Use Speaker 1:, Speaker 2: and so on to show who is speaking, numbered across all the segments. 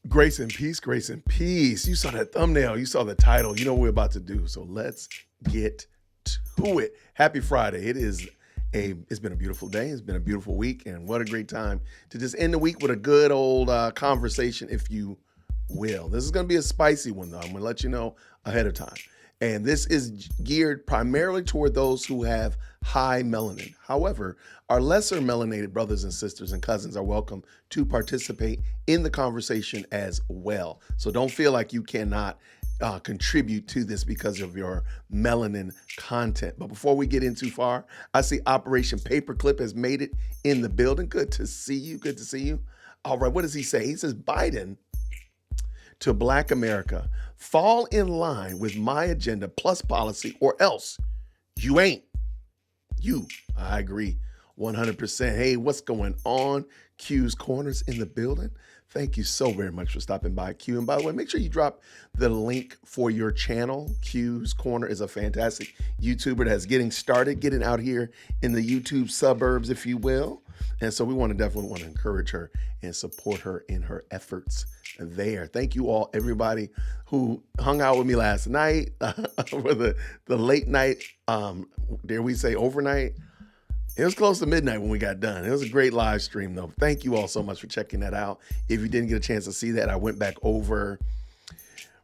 Speaker 1: Grace and peace, grace and peace. You saw that thumbnail, you saw the title. You know what we're about to do. So let's get to it. Happy Friday. It's been a beautiful day. It's been a beautiful week, and what a great time to just end the week with a good old conversation, if you will. This is going to be a spicy one, though. I'm going to let you know ahead of time. And this is geared primarily toward those who have high melanin. However, our lesser melanated brothers and sisters and cousins are welcome to participate in the conversation as well. So don't feel like you cannot contribute to this because of your melanin content. But before we get in too far, I see Operation Paperclip has made it in the building. Good to see you. Good to see you. All right, what does he say? He says, Biden to Black America, fall in line with my agenda plus policy, or else you ain't. I agree 100%. Hey, what's going on? Q's Corners in the building. Thank you so very much for stopping by, Q. And by the way, make sure you drop the link for your channel. Q's Corner is a fantastic YouTuber that's getting started, getting out here in the YouTube suburbs, if you will. And so we definitely want to encourage her and support her in her efforts there. Thank you all, everybody who hung out with me last night for the late night, dare we say overnight? It was close to midnight when we got done. It was a great live stream, though. Thank you all so much for checking that out. If you didn't get a chance to see that, I went back over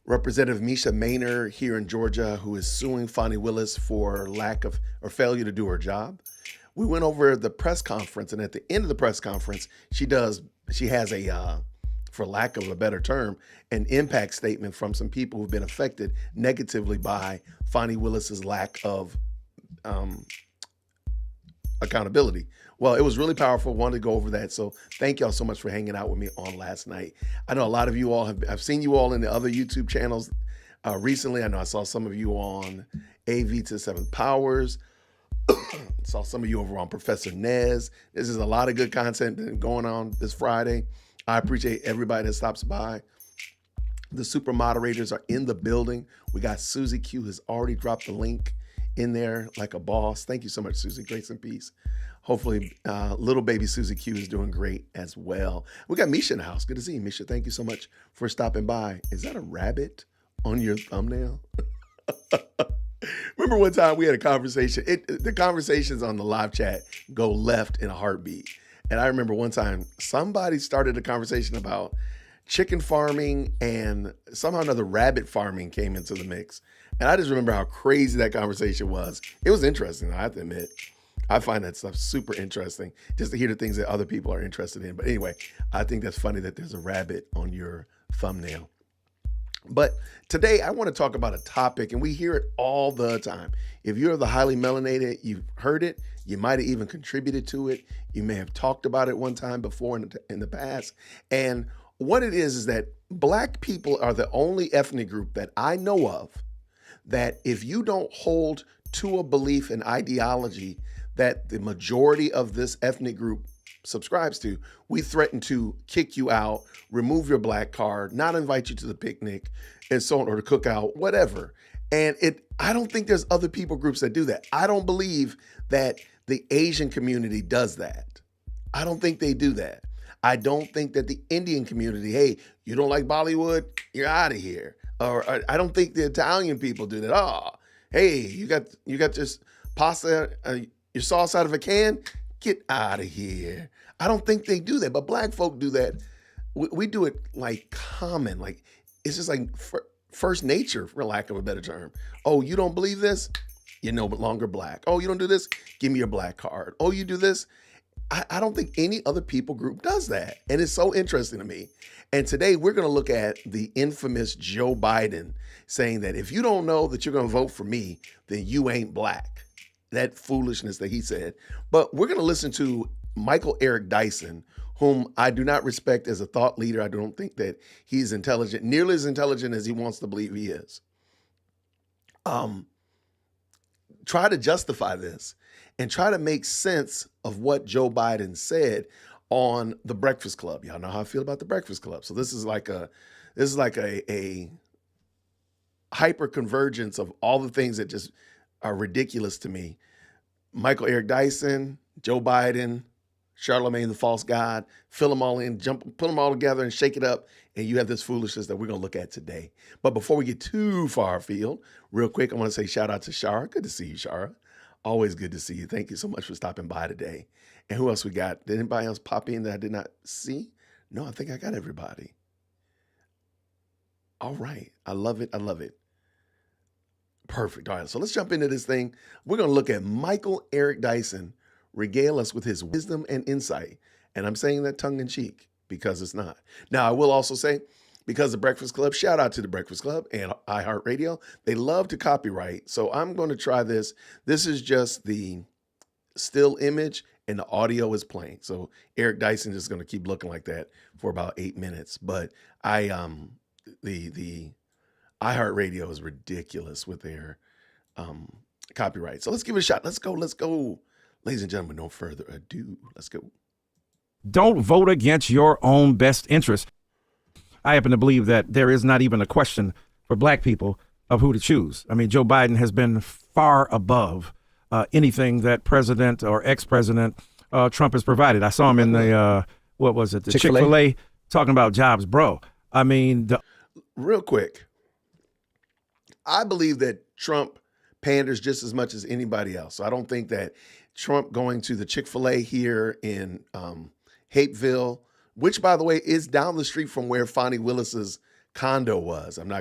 Speaker 1: Representative Misha Maynor here in Georgia, who is suing Fani Willis for lack of or failure to do her job. We went over the press conference, and at the end of the press conference, she has a, for lack of a better term, an impact statement from some people who've been affected negatively by Fani Willis's lack of accountability. Well, it was really powerful. Wanted to go over that. So thank y'all so much for hanging out with me on last night. I know a lot of you all I've seen you all in the other YouTube channels recently. I know I saw some of you on AV to the Seventh Powers. Saw some of you over on Professor Nez. This is a lot of good content going on this Friday. I appreciate everybody that stops by. The super moderators are in the building. We got Susie Q has already dropped the link in there like a boss. Thank you so much, Susie. Grace and peace. Hopefully, little baby Susie Q is doing great as well. We got Misha in the house. Good to see you, Misha. Thank you so much for stopping by. Is that a rabbit on your thumbnail? Remember one time we had a conversation. The conversations on the live chat go left in a heartbeat. And I remember one time somebody started a conversation about chicken farming, and somehow another rabbit farming came into the mix. And I just remember how crazy that conversation was. It was interesting, I have to admit. I find that stuff super interesting, just to hear the things that other people are interested in. But anyway, I think that's funny that there's a rabbit on your thumbnail. But today I want to talk about a topic, and we hear it all the time. If you're the highly melanated, you've heard it. You might have even contributed to it. You may have talked about it one time before in the past. And what it is that Black people are the only ethnic group that I know of that if you don't hold to a belief and ideology that the majority of this ethnic group subscribes to, we threaten to kick you out, remove your Black card, not invite you to the picnic, and so on, or the cookout, whatever. And I don't think there's other people groups that do that. I don't believe that the Asian community does that. I don't think they do that. I don't think that the Indian community, hey, you don't like Bollywood, you're out of here. Or I don't think the Italian people do that. Oh, hey, you got this pasta, your sauce out of a can, get out of here. I don't think they do that, but Black folk do that. We do it like common, like it's just like first nature, for lack of a better term. Oh, you don't believe this? You're no longer Black. Oh, you don't do this? Give me your Black card. Oh, you do this? I don't think any other people group does that. And it's so interesting to me. And today we're going to look at the infamous Joe Biden saying that if you don't know that you're going to vote for me, then you ain't Black. That foolishness that he said. But we're going to listen to Michael Eric Dyson, whom I do not respect as a thought leader. I don't think that he's intelligent, nearly as intelligent as he wants to believe he is. Try to justify this and try to make sense of what Joe Biden said on the Breakfast Club. Y'all know how I feel about the Breakfast Club. So this is like a hyper convergence of all the things that just are ridiculous to me. Michael Eric Dyson, Joe Biden, Charlemagne the false god, fill them all in, put them all together and shake it up, and you have this foolishness that we're going to look at today. But before we get too far afield, real quick, I want to say shout out to Shara. Good to see you, Shara. Always good to see you. Thank you so much for stopping by today. And who else we got? Did anybody else pop in that I did not see? No, I think I got everybody. All right. I love it. I love it. Perfect. All right. So let's jump into this thing. We're going to look at Michael Eric Dyson regale us with his wisdom and insight. And I'm saying that tongue in cheek because it's not. Now, I will also say, because the Breakfast Club, shout out to the Breakfast Club and iHeartRadio. They love to copyright. So I'm going to try this. This is just the still image and the audio is playing. So Eric Dyson is going to keep looking like that for about 8 minutes. But the iHeartRadio is ridiculous with their copyright. So let's give it a shot. Let's go. Let's go. Ladies and gentlemen, no further ado. Let's go.
Speaker 2: Don't vote against your own best interest. I happen to believe that there is not even a question for black people of who to choose. I mean, Joe Biden has been far above anything that President or ex-President Trump has provided. I saw him in the, what was it? The Chick-fil-A talking about jobs, bro. I mean,
Speaker 1: real quick. I believe that Trump panders just as much as anybody else. So I don't think that Trump going to the Chick-fil-A here in Hapeville, which, by the way, is down the street from where Fonnie Willis's condo was. I'm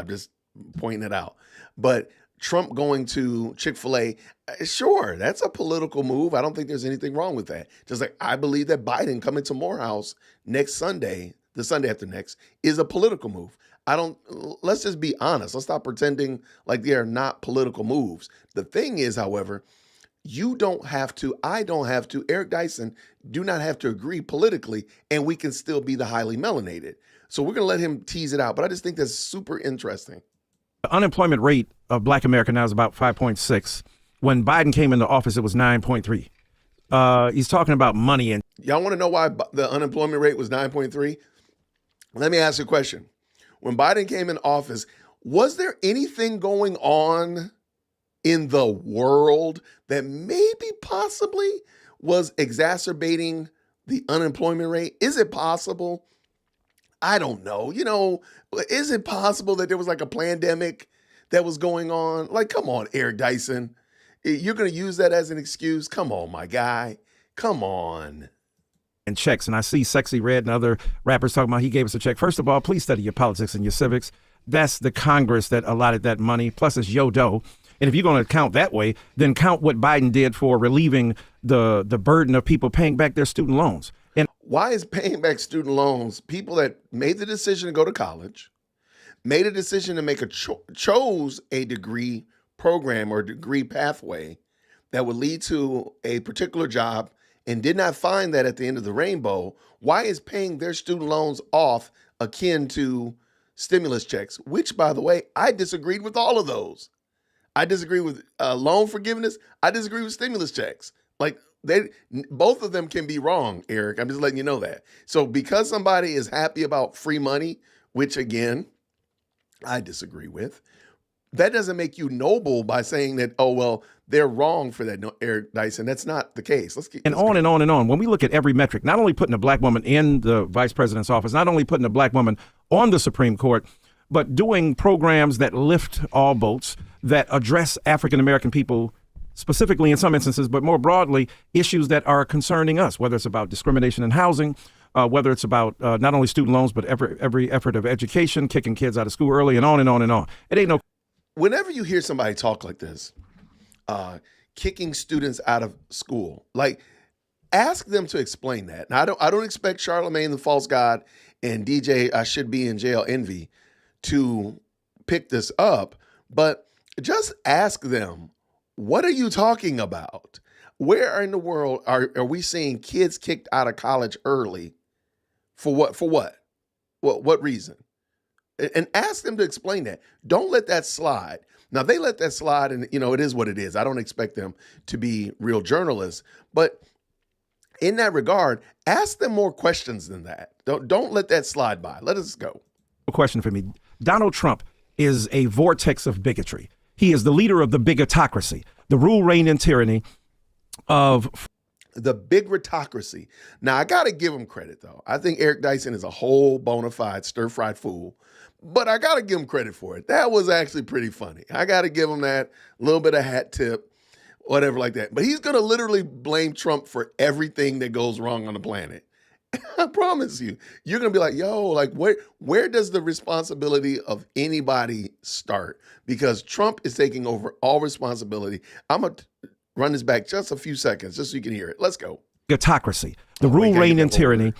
Speaker 1: just pointing it out. But Trump going to Chick-fil-A, sure, that's a political move. I don't think there's anything wrong with that. Just like I believe that Biden coming to Morehouse next Sunday, the Sunday after next, is a political move. Let's just be honest. Let's stop pretending like they are not political moves. The thing is, however, you don't have to, I don't have to, Eric Dyson do not have to agree politically, and we can still be the highly melanated. So we're going to let him tease it out. But I just think that's super interesting.
Speaker 2: The unemployment rate of Black America now is about 5.6. When Biden came into office, it was 9.3. He's talking about money. And
Speaker 1: y'all want to know why the unemployment rate was 9.3? Let me ask you a question. When Biden came in office, was there anything going on in the world that maybe possibly was exacerbating the unemployment rate? Is it possible? I don't know. You know, is it possible that there was like a pandemic that was going on? Like, come on, Eric Dyson. You're going to use that as an excuse? Come on, my guy. Come on.
Speaker 2: And checks. And I see Sexy Red and other rappers talking about he gave us a check. First of all, please study your politics and your civics. That's the Congress that allotted that money. Plus it's yo dough. And if you're going to count that way, then count what Biden did for relieving the burden of people paying back their student loans. And
Speaker 1: why is paying back student loans, people that made the decision to go to college, made a decision to make chose a degree program or degree pathway that would lead to a particular job and did not find that at the end of the rainbow, why is paying their student loans off akin to stimulus checks? Which, by the way, I disagreed with all of those. I disagree with loan forgiveness. I disagree with stimulus checks. Like both of them can be wrong, Eric. I'm just letting you know that. So because somebody is happy about free money, which again, I disagree with, that doesn't make you noble by saying that, oh, well, they're wrong for that, no, Eric Dyson. That's not the case. Let's keep
Speaker 2: on and on and on. When we look at every metric, not only putting a black woman in the vice president's office, not only putting a black woman on the Supreme Court, but doing programs that lift all boats, that address African-American people specifically in some instances, but more broadly, issues that are concerning us, whether it's about discrimination in housing, whether it's about not only student loans, but every effort of education, kicking kids out of school early, and on and on and on. It ain't no.
Speaker 1: Whenever you hear somebody talk like this, kicking students out of school, like ask them to explain that. Now, I don't expect Charlemagne the false god and DJ I should be in jail envy to pick this up, but just ask them, what are you talking about? Where in the world are we seeing kids kicked out of college early? For what? For what? What reason? And ask them to explain that. Don't let that slide. Now, they let that slide, and, it is what it is. I don't expect them to be real journalists. But in that regard, ask them more questions than that. Don't let that slide by. Let us go.
Speaker 2: A question for me. Donald Trump is a vortex of bigotry. He is the leader of the bigotocracy, the rule, reign, and tyranny of...
Speaker 1: The bigotocracy. Now, I got to give him credit, though. I think Eric Dyson is a whole bona fide stir-fried fool, but I got to give him credit for it. That was actually pretty funny. I got to give him that little bit of hat tip, whatever like that. But he's going to literally blame Trump for everything that goes wrong on the planet. I promise you. You're going to be like, yo, like where does the responsibility of anybody start? Because Trump is taking over all responsibility. I'm going to run this back just a few seconds just so you can hear it. Let's go.
Speaker 2: Bigotocracy, the rule, reign, and tyranny.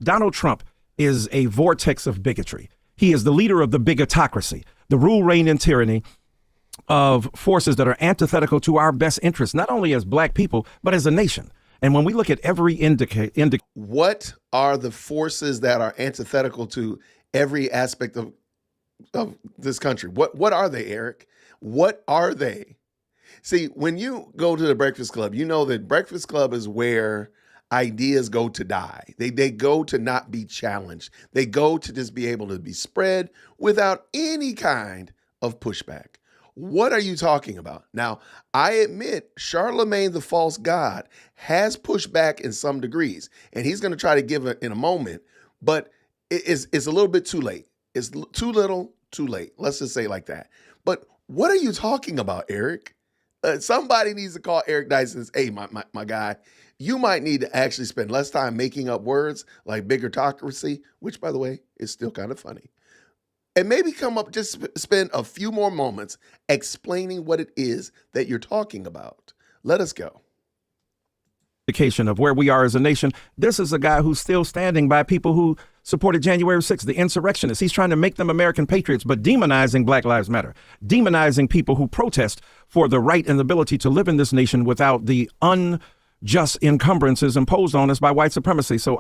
Speaker 2: Donald Trump is a vortex of bigotry. He is the leader of the bigotocracy, the rule, reign, and tyranny of forces that are antithetical to our best interests, not only as black people, but as a nation. And when we look at every
Speaker 1: what are the forces that are antithetical to every aspect of this country? What are they, Eric? What are they? See, when you go to the Breakfast Club, you know that Breakfast Club is where ideas go to die. They go to not be challenged. They go to just be able to be spread without any kind of pushback. What are you talking about? Now, I admit Charlemagne the false god has pushed back in some degrees, and he's going to try to give it in a moment, but it's a little bit too late. It's too little, too late. Let's just say it like that. But what are you talking about, Eric? Somebody needs to call Eric Dyson and say, hey, my guy, you might need to actually spend less time making up words like bigotocracy, which, by the way, is still kind of funny. And maybe just spend a few more moments explaining what it is that you're talking about. Let us go.
Speaker 2: Indication of where we are as a nation. This is a guy who's still standing by people who supported January 6th, the insurrectionists. He's trying to make them American patriots, but demonizing Black Lives Matter, demonizing people who protest for the right and the ability to live in this nation without the unjust encumbrances imposed on us by white supremacy. So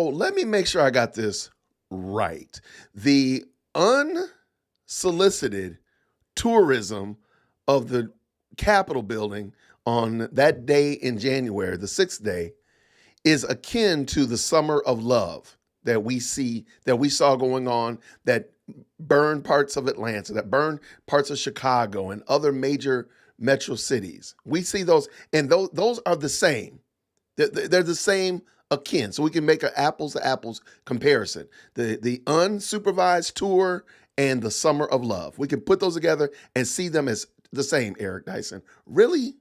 Speaker 1: let me make sure I got this right. The unsolicited tourism of the Capitol building on that day in January, the 6th day, is akin to the summer of love that we saw going on, that burned parts of Atlanta, that burned parts of Chicago and other major metro cities. We see those, and those are the same. They're the same akin. So we can make an apples to apples comparison. The unsupervised tour and the summer of love. We can put those together and see them as the same, Eric Dyson. Really?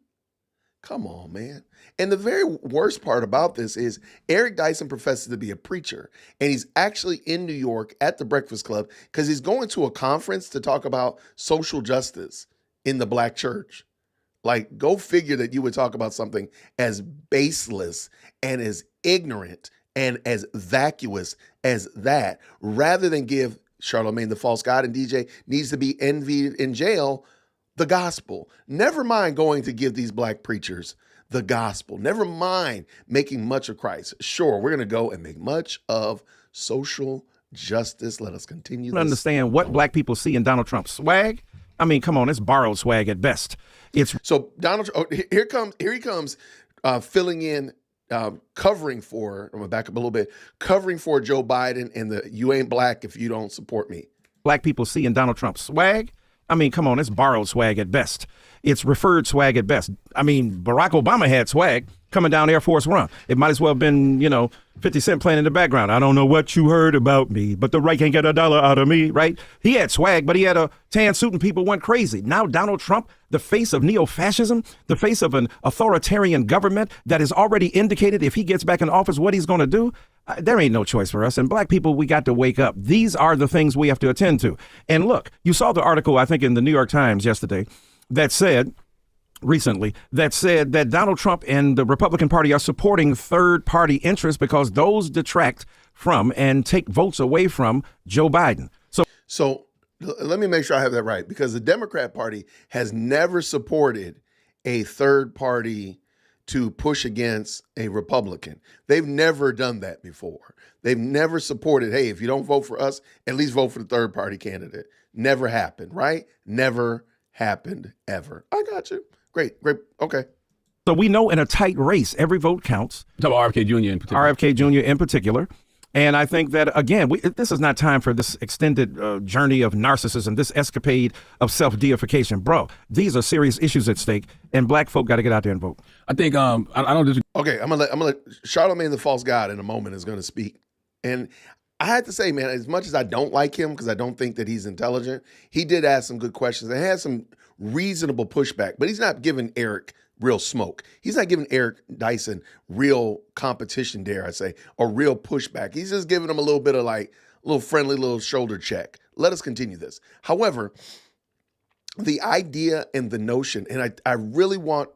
Speaker 1: Come on, man. And the very worst part about this is Eric Dyson professes to be a preacher, and he's actually in New York at the Breakfast Club because he's going to a conference to talk about social justice in the Black church. Like, go figure that you would talk about something as baseless and as ignorant and as vacuous as that, rather than give Charlemagne the false god and DJ needs to be envied in jail the gospel. Never mind going to give these black preachers the gospel. Never mind making much of Christ. Sure, we're going to go and make much of social justice. Let us continue this.
Speaker 2: Understand what black people see in Donald Trump's swag. I mean, come on, it's borrowed swag at best.
Speaker 1: So Donald, here he comes, filling in, covering for, I'm gonna back up a little bit, covering for Joe Biden and the "you ain't black if you don't support me."
Speaker 2: Black people see in Donald Trump's swag. I mean, come on, it's borrowed swag at best. It's referred swag at best. I mean, Barack Obama had swag coming down Air Force One. It might as well have been, 50 Cent playing in the background. I don't know what you heard about me, but the right can't get $1 out of me, right? He had swag, but he had a tan suit and people went crazy. Now Donald Trump, the face of neo-fascism, the face of an authoritarian government that has already indicated if he gets back in office what he's going to do, there ain't no choice for us. And black people, we got to wake up. These are the things we have to attend to. And look, you saw the article, I think, in the New York Times yesterday that said that Donald Trump and the Republican Party are supporting third-party interests because those detract from and take votes away from Joe Biden.
Speaker 1: So let me make sure I have that right, because the Democrat Party has never supported a third party to push against a Republican. They've never done that before. They've never supported, hey, if you don't vote for us, at least vote for the third party candidate. Never happened, right? Never happened ever. I got you. Great. Okay.
Speaker 2: So we know in a tight race, every vote counts.
Speaker 3: So RFK Jr. in particular.
Speaker 2: RFK Jr. in particular. And I think that, again, this is not time for this extended journey of narcissism, this escapade of self-deification. Bro, these are serious issues at stake, and black folk got to get out there and vote.
Speaker 3: I think I don't disagree.
Speaker 1: Okay, I'm gonna let Charlamagne the False God in a moment is gonna speak. And I had to say, man, as much as I don't like him because I don't think that he's intelligent, he did ask some good questions and had some reasonable pushback, but he's not giving Eric real smoke. He's not giving Eric Dyson real competition, dare I say, or real pushback. He's just giving him a little bit of like a little friendly little shoulder check. Let us continue this. However, the idea and the notion, and I really want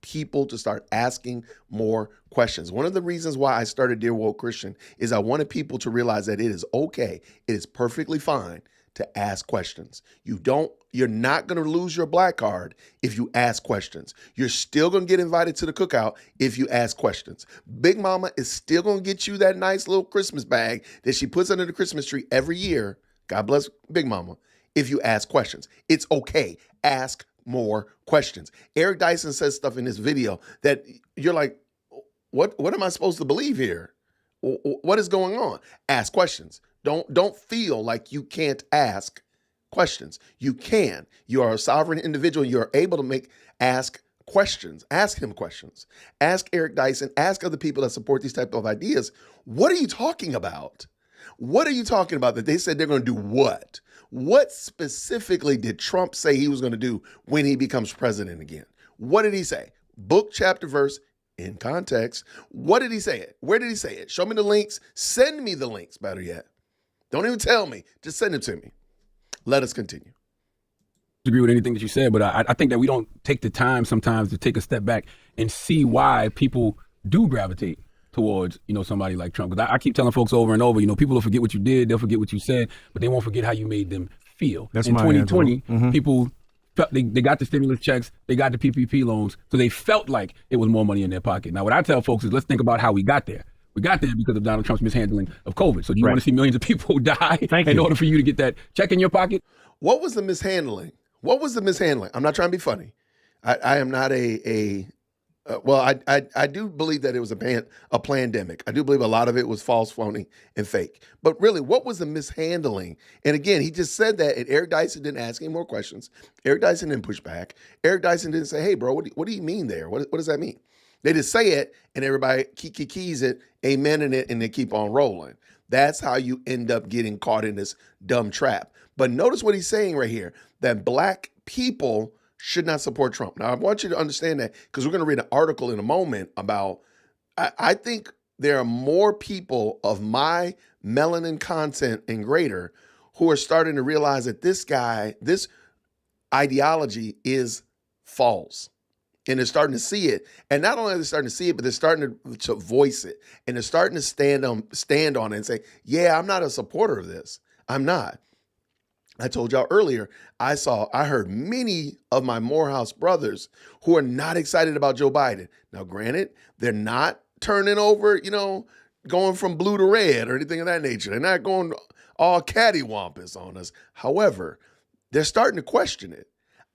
Speaker 1: people to start asking more questions. One of the reasons why I started Dear Woke Christian is I wanted people to realize that it is okay. It is perfectly fine to ask questions. You're not going to lose your black card if you ask questions. You're still going to get invited to the cookout if you ask questions. Big Mama is still going to get you that nice little Christmas bag that she puts under the Christmas tree every year. God bless Big Mama. If you ask questions, it's okay. Ask more questions. Eric Dyson says stuff in this video that you're like, what am I supposed to believe here? What is going on? Ask questions. Don't feel like you can't ask questions. You can. You are a sovereign individual. You are able to ask questions. Ask him questions. Ask Eric Dyson. Ask other people that support these type of ideas. What are you talking about? What are you talking about that they said they're going to do what? What specifically did Trump say he was going to do when he becomes president again? What did he say? Book, chapter, verse, in context. What did he say it? Where did he say it? Show me the links. Send me the links, better yet. Don't even tell me. Just send it to me. Let us continue.
Speaker 3: Agree with anything that you said, but I think that we don't take the time sometimes to take a step back and see why people do gravitate towards, somebody like Trump. Because I keep telling folks over and over, people will forget what you did, they'll forget what you said, but they won't forget how you made them feel.
Speaker 2: That's
Speaker 3: in
Speaker 2: my
Speaker 3: 2020,
Speaker 2: answer.
Speaker 3: people felt they got the stimulus checks, they got the PPP loans, so they felt like it was more money in their pocket. Now, what I tell folks is let's think about how we got there. We got there because of Donald Trump's mishandling of COVID. So do you want to see millions of people die in order for you to get that check in your pocket?
Speaker 1: What was the mishandling? What was the mishandling? I'm not trying to be funny. I am not I do believe that it was a pandemic. I do believe a lot of it was false, phony, and fake. But really, what was the mishandling? And again, he just said that, and Eric Dyson didn't ask any more questions. Eric Dyson didn't push back. Eric Dyson didn't say, hey, bro, what do you mean there? What does that mean? They just say it, and everybody keys it, amen in it, and they keep on rolling. That's how you end up getting caught in this dumb trap. But notice what he's saying right here, that black people should not support Trump. Now, I want you to understand that because we're going to read an article in a moment about, I think there are more people of my melanin content and greater who are starting to realize that this ideology is false. And they're starting to see it. And not only are they starting to see it, but they're starting to voice it. And they're starting to stand on it and say, yeah, I'm not a supporter of this. I'm not. I told y'all earlier, I heard many of my Morehouse brothers who are not excited about Joe Biden. Now, granted, they're not turning over, going from blue to red or anything of that nature. They're not going all cattywampus on us. However, they're starting to question it.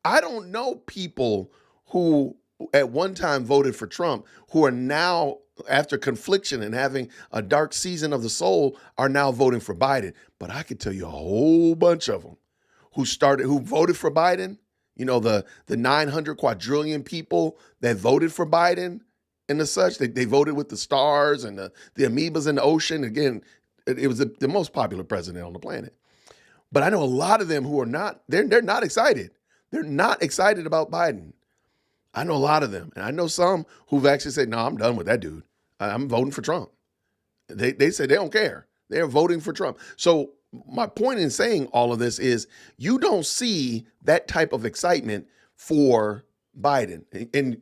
Speaker 1: I don't know people who at one time voted for Trump who are now, after confliction and having a dark season of the soul, are now voting for Biden. But I could tell you a whole bunch of them who voted for Biden, the 900 quadrillion people that voted for Biden and the such, they voted with the stars and the amoebas in the ocean. Again, it was the most popular president on the planet. But I know a lot of them who are not, they're not excited. They're not excited about Biden. I know a lot of them. And I know some who've actually said, no, I'm done with that dude. I'm voting for Trump. They say they don't care. They're voting for Trump. So my point in saying all of this is you don't see that type of excitement for Biden. And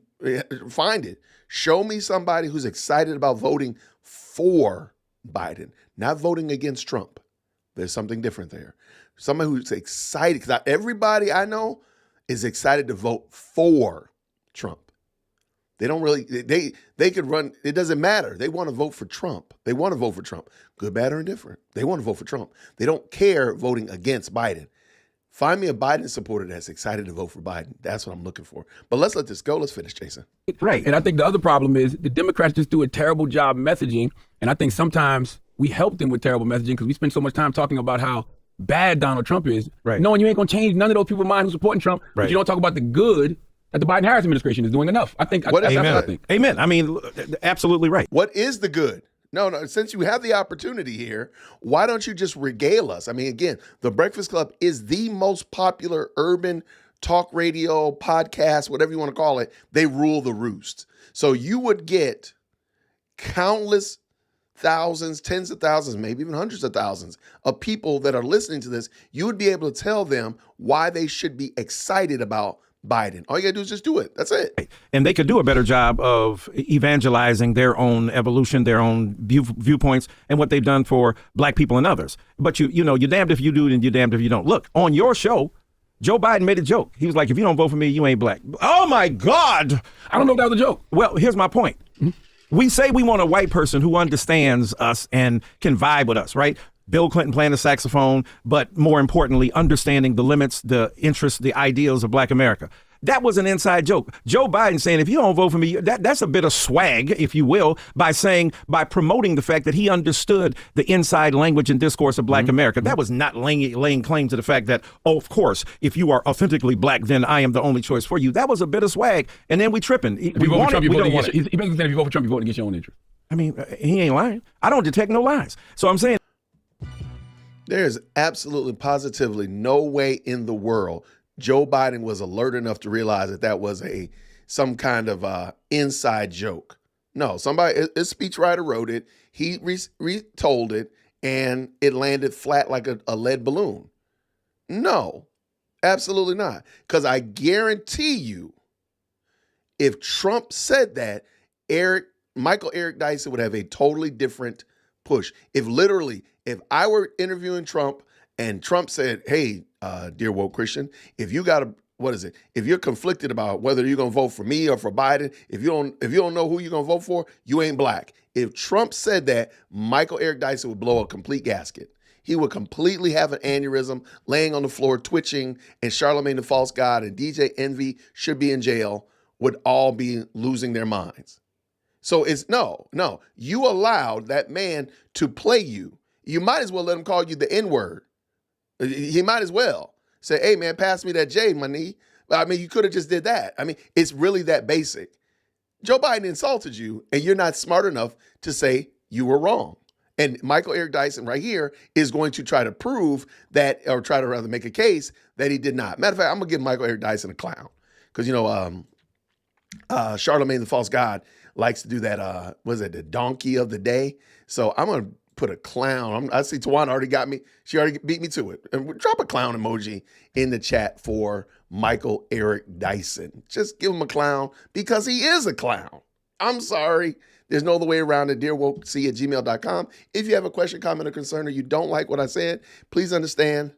Speaker 1: find it. Show me somebody who's excited about voting for Biden, not voting against Trump. There's something different there. Somebody who's excited, because everybody I know is excited to vote for Trump. They don't really, they could run, it doesn't matter. They want to vote for Trump. They want to vote for Trump. Good, bad, or indifferent. They want to vote for Trump. They don't care voting against Biden. Find me a Biden supporter that's excited to vote for Biden. That's what I'm looking for. But let's let this go. Let's finish, Jason.
Speaker 3: Right. And I think the other problem is the Democrats just do a terrible job messaging. And I think sometimes we help them with terrible messaging because we spend so much time talking about how bad Donald Trump is,
Speaker 2: right.
Speaker 3: knowing you ain't going to change none of those people's mind who supporting Trump,
Speaker 2: right.
Speaker 3: but you don't talk about the good that the Biden-Harris administration is doing enough. I think that's what I think.
Speaker 2: Amen. I mean, absolutely right.
Speaker 1: What is the good? No, since you have the opportunity here, why don't you just regale us? I mean, again, The Breakfast Club is the most popular urban talk radio, podcast, whatever you want to call it. They rule the roost. So you would get countless thousands, tens of thousands, maybe even hundreds of thousands of people that are listening to this. You would be able to tell them why they should be excited about Biden. All you gotta do is just do it. That's it.
Speaker 2: And they could do a better job of evangelizing their own evolution, their own viewpoints, and what they've done for black people and others. But you know, you're damned if you do and you're damned if you don't. Look, on your show, Joe Biden made a joke. He was like, if you don't vote for me, you ain't black. Oh my God.
Speaker 3: I don't know if that was a joke.
Speaker 2: Well, here's my point. We say we want a white person who understands us and can vibe with us, right? Bill Clinton playing the saxophone, but more importantly, understanding the limits, the interests, the ideals of black America. That was an inside joke. Joe Biden saying, if you don't vote for me, that's a bit of swag, if you will, by promoting the fact that he understood the inside language and discourse of black America. That was not laying claim to the fact that, oh, of course, if you are authentically black, then I am the only choice for you. That was a bit of swag. And then we tripping.
Speaker 3: He basically said if you vote for Trump, you vote against your own interest.
Speaker 2: I mean, he ain't lying. I don't detect no lies. So I'm saying,
Speaker 1: there's absolutely, positively no way in the world Joe Biden was alert enough to realize that that was some kind of inside joke. No, a speechwriter wrote it. He retold it, and it landed flat like a lead balloon. No, absolutely not. Because I guarantee you, if Trump said that, Michael Eric Dyson would have a totally different push. If I were interviewing Trump and Trump said, hey, dear woke Christian, if you're conflicted about whether you're going to vote for me or for Biden, if you don't know who you're going to vote for, you ain't black. If Trump said that, Michael Eric Dyson would blow a complete gasket. He would completely have an aneurysm, laying on the floor, twitching, and Charlamagne the False God and DJ Envy should be in jail, would all be losing their minds. So it's no, you allowed that man to play you. You might as well let him call you the N-word. He might as well say, hey, man, pass me that J, my knee. I mean, you could have just did that. I mean, it's really that basic. Joe Biden insulted you, and you're not smart enough to say you were wrong. And Michael Eric Dyson right here is going to try to prove that, or try to rather make a case that he did not. Matter of fact, I'm going to give Michael Eric Dyson a clown. Because, Charlamagne the False God likes to do that, the donkey of the day? So I'm going to put a clown. I see Tawana already got me. She already beat me to it. And drop a clown emoji in the chat for Michael Eric Dyson. Just give him a clown because he is a clown. I'm sorry. There's no other way around it. DearWokeC@gmail.com. If you have a question, comment, or concern, or you don't like what I said, please understand.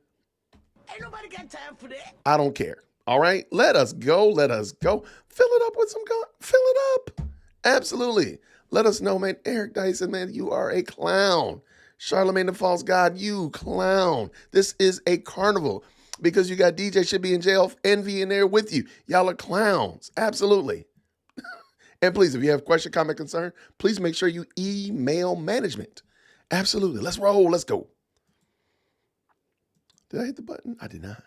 Speaker 4: Ain't nobody got time for that.
Speaker 1: I don't care. All right? Let us go. Let us go. Fill it up with some gun. Fill it up. Absolutely. Let us know, man. Eric Dyson, man, you are a clown. Charlamagne the False God, you clown. This is a carnival because you got DJ should be in jail, Envy in there with you. Y'all are clowns. Absolutely. And please, if you have a question, comment, concern, please make sure you email management. Absolutely. Let's roll. Let's go. Did I hit the button? I did not.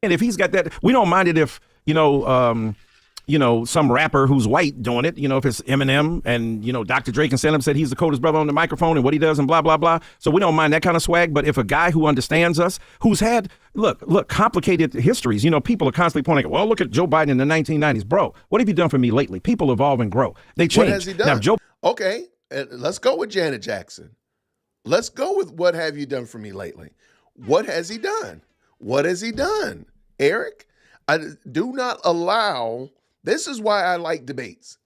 Speaker 2: and if he's got that, we don't mind it if, some rapper who's white doing it, if it's Eminem and, Dr. Dre can stand up and said he's the coldest brother on the microphone and what he does and blah, blah, blah. So we don't mind that kind of swag. But if a guy who understands us, who's had, look, complicated histories, people are constantly pointing, well, look at Joe Biden in the 1990s. Bro, what have you done for me lately? People evolve and grow. They change.
Speaker 1: What has he done?
Speaker 2: Now,
Speaker 1: Okay, let's go with Janet Jackson. Let's go with what have you done for me lately? What has he done? What has he done? Eric, I do not allow, this is why I like debates.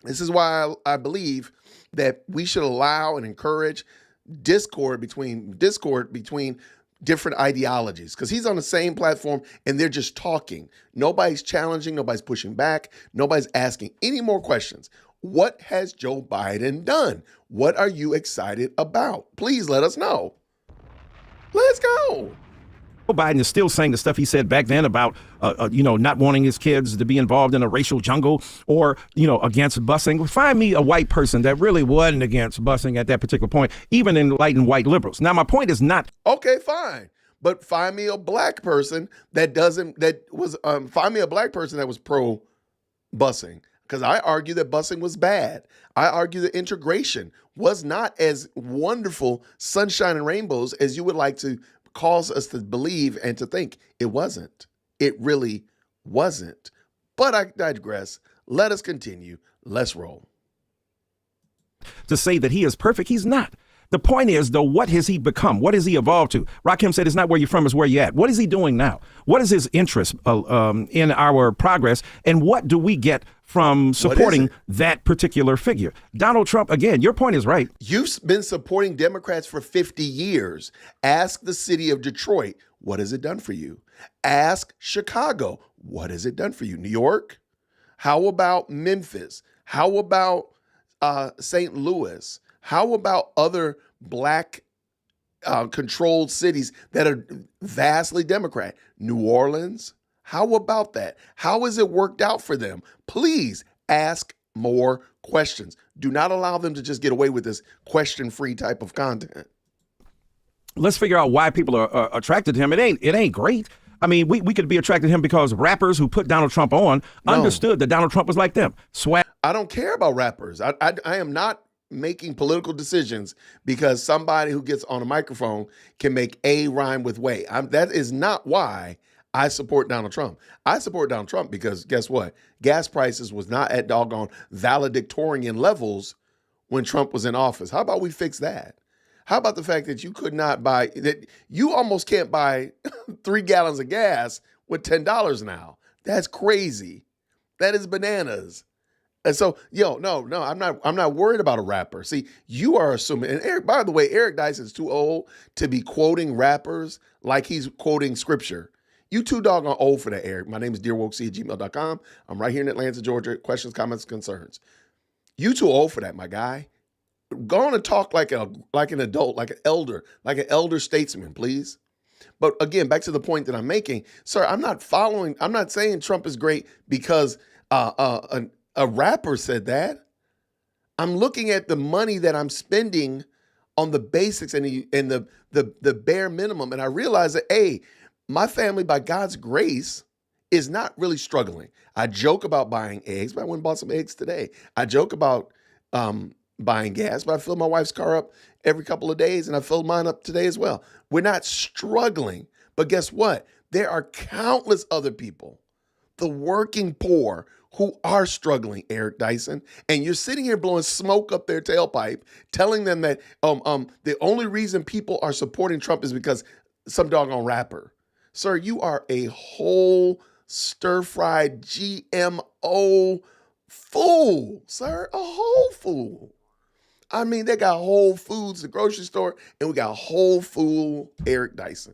Speaker 1: This is why I believe that we should allow and encourage discord between different ideologies, because he's on the same platform and they're just talking. Nobody's challenging, nobody's pushing back, nobody's asking any more questions. What has Joe Biden done? What are you excited about? Please let us know. Let's go.
Speaker 2: Biden is still saying the stuff he said back then about, not wanting his kids to be involved in a racial jungle or, against busing. Find me a white person that really wasn't against busing at that particular point, even enlightened white liberals. Now, my point is not.
Speaker 1: Okay, fine. But find me a black person that was pro busing. Because I argue that busing was bad. I argue that integration was not as wonderful, sunshine and rainbows as you would like to cause us to believe and to think. It wasn't. It really wasn't. But I digress. Let us continue. Let's roll.
Speaker 2: To say that he is perfect, he's not. The point is, though, what has he become? What has he evolved to? Rakim said it's not where you're from, it's where you're at. What is he doing now? What is his interest in our progress? And what do we get from supporting that particular figure? Donald Trump, again, your point is right.
Speaker 1: You've been supporting Democrats for 50 years. Ask the city of Detroit, what has it done for you? Ask Chicago, what has it done for you? New York? How about Memphis? How about St. Louis? How about other black controlled cities that are vastly Democrat? New Orleans? How about that? How has it worked out for them? Please ask more questions. Do not allow them to just get away with this question-free type of content.
Speaker 2: Let's figure out why people are attracted to him. It ain't great. I mean, we could be attracted to him because rappers who put Donald Trump on understood that Donald Trump was like them. Swag.
Speaker 1: I don't care about rappers. I am not making political decisions because somebody who gets on a microphone can make A rhyme with way. That is not why I support Donald Trump. I support Donald Trump because guess what? Gas prices was not at doggone valedictorian levels when Trump was in office. How about we fix that? How about the fact that you could not buy, that you almost can't buy 3 gallons of gas with $10 now? That's crazy. That is bananas. And so, no, I'm not worried about a rapper. See, you are assuming, and Eric, by the way, Eric Dyson's too old to be quoting rappers like he's quoting scripture. You too doggone old for that, Eric. My name is dearwokec@gmail.com. I'm right here in Atlanta, Georgia. Questions, comments, concerns. You too old for that, my guy. Go on and talk like an adult, like an elder statesman, please. But again, back to the point that I'm making, sir, I'm not saying Trump is great because a rapper said that. I'm looking at the money that I'm spending on the basics and the bare minimum. And I realize that, hey, my family, by God's grace, is not really struggling. I joke about buying eggs, but I went and bought some eggs today. I joke about buying gas, but I fill my wife's car up every couple of days, and I filled mine up today as well. We're not struggling. But guess what? There are countless other people, the working poor, who are struggling, Eric Dyson. And you're sitting here blowing smoke up their tailpipe, telling them that the only reason people are supporting Trump is because some doggone rapper. Sir, you are a whole stir-fried GMO fool, sir, a whole fool. I mean, they got Whole Foods, the grocery store, and we got whole fool Eric Dyson.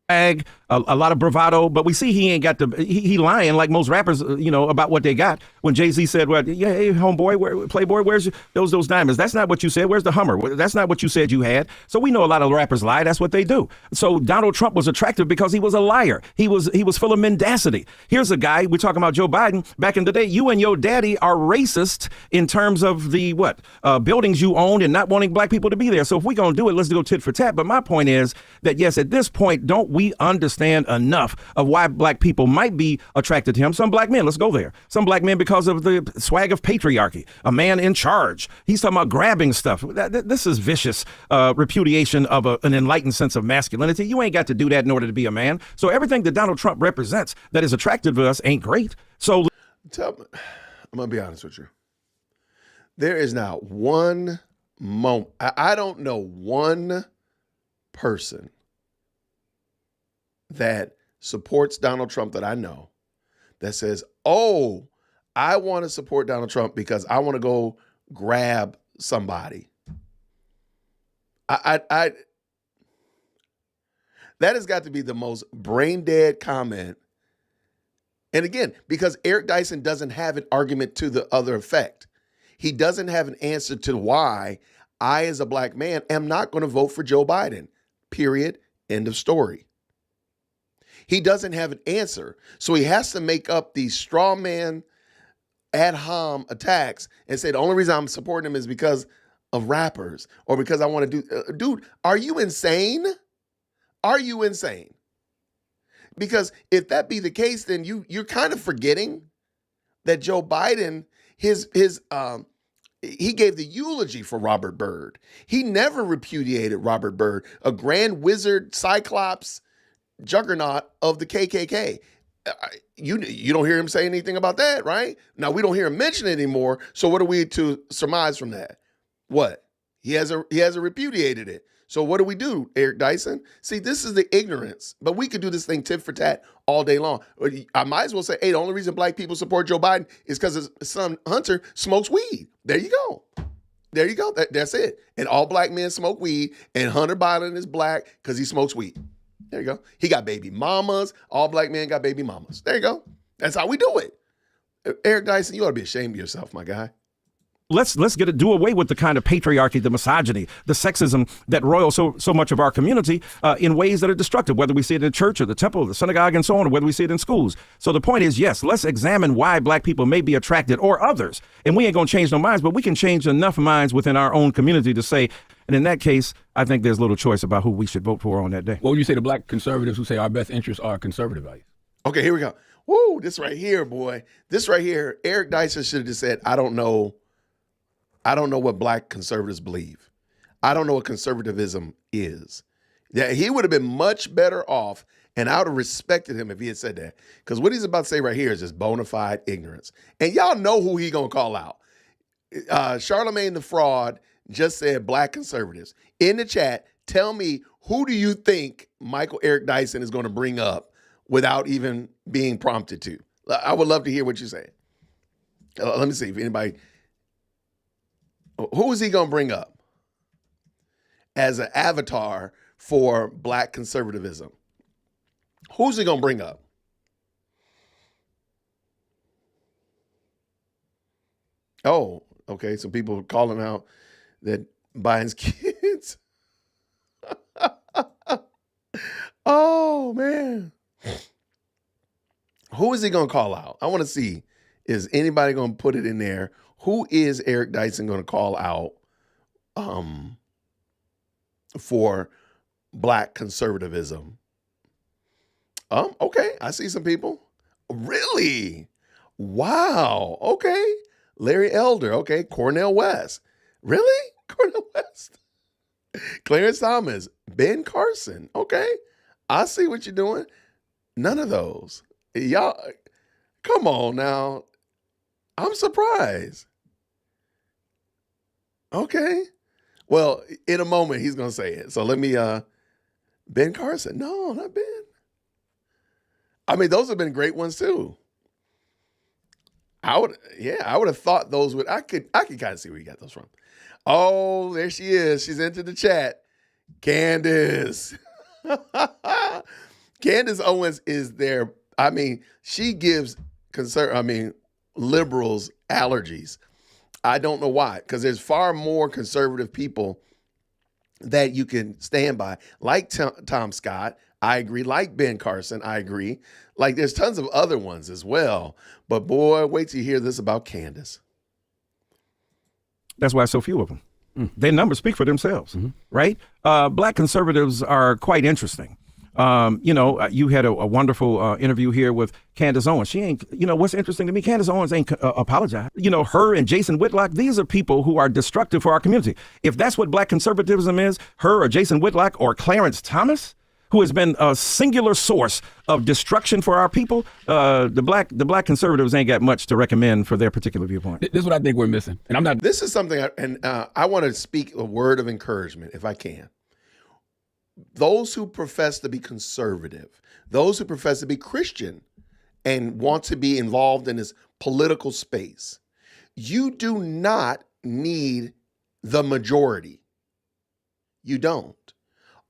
Speaker 2: A lot of bravado, but we see he ain't got he lying like most rappers, about what they got. When Jay-Z said, well, yeah, hey, homeboy, Playboy, where's those diamonds? That's not what you said. Where's the Hummer? That's not what you said you had. So we know a lot of rappers lie. That's what they do. So Donald Trump was attractive because he was a liar. He was full of mendacity. Here's a guy, we're talking about Joe Biden. Back in the day, you and your daddy are racist in terms of the buildings you owned and not wanting black people to be there. So if we're going to do it, let's go tit for tat. But my point is that, yes, at this point, don't we understand enough of why black people might be attracted to him? Some black men, let's go there. Some black men because of the swag of patriarchy, a man in charge. He's talking about grabbing stuff. This is vicious repudiation of an enlightened sense of masculinity. You ain't got to do that in order to be a man. So everything that Donald Trump represents that is attractive to us ain't great. So
Speaker 1: I'm going to be honest with you. There is not one moment. I don't know one person that supports Donald Trump that I know that says, oh, I want to support Donald Trump because I want to go grab somebody. That has got to be the most brain dead comment. And again, because Eric Dyson doesn't have an argument to the other effect. He doesn't have an answer to why I, as a black man, am not going to vote for Joe Biden. period, end of story. He doesn't have an answer. So he has to make up these straw man ad hom attacks and say the only reason I'm supporting him is because of rappers or because I want to do. Dude, are you insane? Are you insane? Because if that be the case, then you're kind of forgetting that Joe Biden, he gave the eulogy for Robert Byrd. He never repudiated Robert Byrd, a grand wizard, cyclops, juggernaut of the KKK. You don't hear him say anything about that, right? Now, we don't hear him mention it anymore, so what are we to surmise from that? What? He hasn't repudiated it. So what do, Eric Dyson? See, this is the ignorance, but we could do this thing tit for tat all day long. I might as well say, hey, the only reason black people support Joe Biden is because his son Hunter smokes weed. There you go. There you go. That's it. And all black men smoke weed, and Hunter Biden is black because he smokes weed. There you go. He got baby mamas. All black men got baby mamas. There you go. That's how we do it. Eric Dyson, you ought to be ashamed of yourself, my guy.
Speaker 2: Let's do away with the kind of patriarchy, the misogyny, the sexism that roils so much of our community in ways that are destructive, whether we see it in church or the temple or the synagogue and so on, or whether we see it in schools. So the point is, yes, let's examine why black people may be attracted, or others. And we ain't going to change no minds, but we can change enough minds within our own community to say, and in that case, I think there's little choice about who we should vote for on that day.
Speaker 3: What would you say to black conservatives who say our best interests are conservative values?
Speaker 1: Okay, here we go. Woo, this right here, boy. This right here, Eric Dyson should have just said, I don't know what black conservatives believe. I don't know what conservatism is. Yeah, he would have been much better off, and I would have respected him if he had said that. Because what he's about to say right here is just bona fide ignorance. And y'all know who he gonna call out. Charlemagne the Fraud just said black conservatives. In the chat, tell me, who do you think Michael Eric Dyson is gonna bring up without even being prompted to? I would love to hear what you say. Let me see if anybody... Who is he going to bring up as an avatar for black conservatism? Who's he going to bring up? Oh, okay. Some people calling out that Biden's kids. Oh, man. Who is he going to call out? I want to see, is anybody going to put it in there? Who is Eric Dyson going to call out for black conservatism? Okay, I see some people. Really? Wow. Okay. Larry Elder. Okay. Cornel West. Really? Cornel West. Clarence Thomas. Ben Carson. Okay. I see what you're doing. None of those. Y'all, come on now. I'm surprised. Okay. Well, in a moment, he's going to say it. So let me, Ben Carson. No, not Ben. I mean, those have been great ones too. I would have thought those would, I could kind of see where you got those from. Oh, there she is. She's into the chat. Candace. Candace Owens is there. I mean, she gives liberals allergies. I don't know why, because there's far more conservative people that you can stand by, like Tom Scott. I agree. Like Ben Carson. I agree. Like there's tons of other ones as well. But boy, wait till you hear this about Candace.
Speaker 2: That's why so few of them. Their numbers speak for themselves, right? Black conservatives are quite interesting. You had a wonderful interview here with Candace Owens. She ain't, what's interesting to me, Candace Owens ain't apologized. Her and Jason Whitlock, these are people who are destructive for our community. If that's what black conservatism is, her or Jason Whitlock or Clarence Thomas, who has been a singular source of destruction for our people, the black conservatives ain't got much to recommend for their particular viewpoint.
Speaker 3: This is what I think we're missing. And I'm not.
Speaker 1: This is something, I want to speak a word of encouragement, if I can. Those who profess to be conservative, those who profess to be Christian and want to be involved in this political space, you do not need the majority. You don't.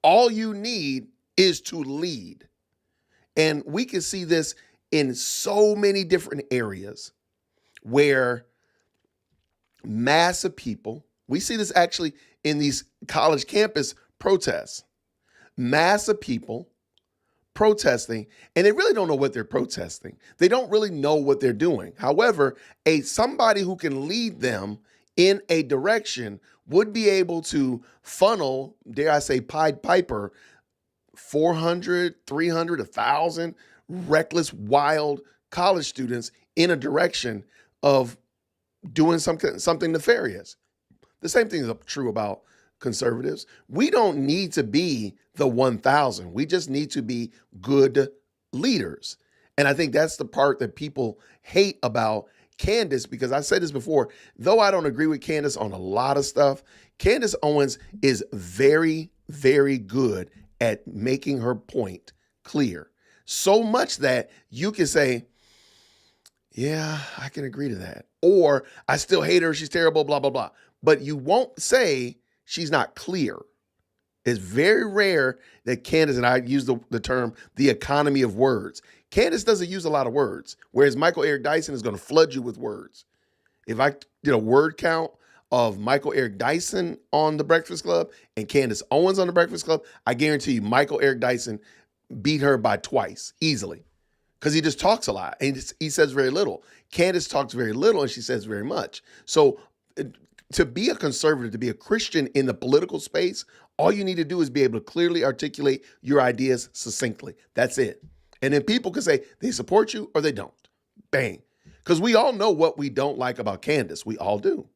Speaker 1: All you need is to lead. And we can see this in so many different areas where mass of people, we see this actually in these college campus protests. mass of people protesting, and they really don't know what they're protesting. They don't really know what they're doing. However, somebody who can lead them in a direction would be able to funnel, dare I say, Pied Piper, 400, 300, 1,000 reckless, wild college students in a direction of doing something nefarious. The same thing is true about conservatives. We don't need to be the 1,000. We just need to be good leaders. And I think that's the part that people hate about Candace, because I said this before, though I don't agree with Candace on a lot of stuff, Candace Owens is very, very good at making her point clear. So much that you can say, yeah, I can agree to that. Or I still hate her, she's terrible, blah, blah, blah. But you won't say she's not clear. It's very rare that Candace, and I use the term, the economy of words. Candace doesn't use a lot of words, whereas Michael Eric Dyson is going to flood you with words. If I did a word count of Michael Eric Dyson on The Breakfast Club and Candace Owens on The Breakfast Club, I guarantee you Michael Eric Dyson beat her by twice, easily. Because he just talks a lot and he says very little. Candace talks very little and she says very much. So to be a conservative, to be a Christian in the political space, all you need to do is be able to clearly articulate your ideas succinctly. That's it. And then people can say they support you or they don't. Bang. Because we all know what we don't like about Candace. We all do.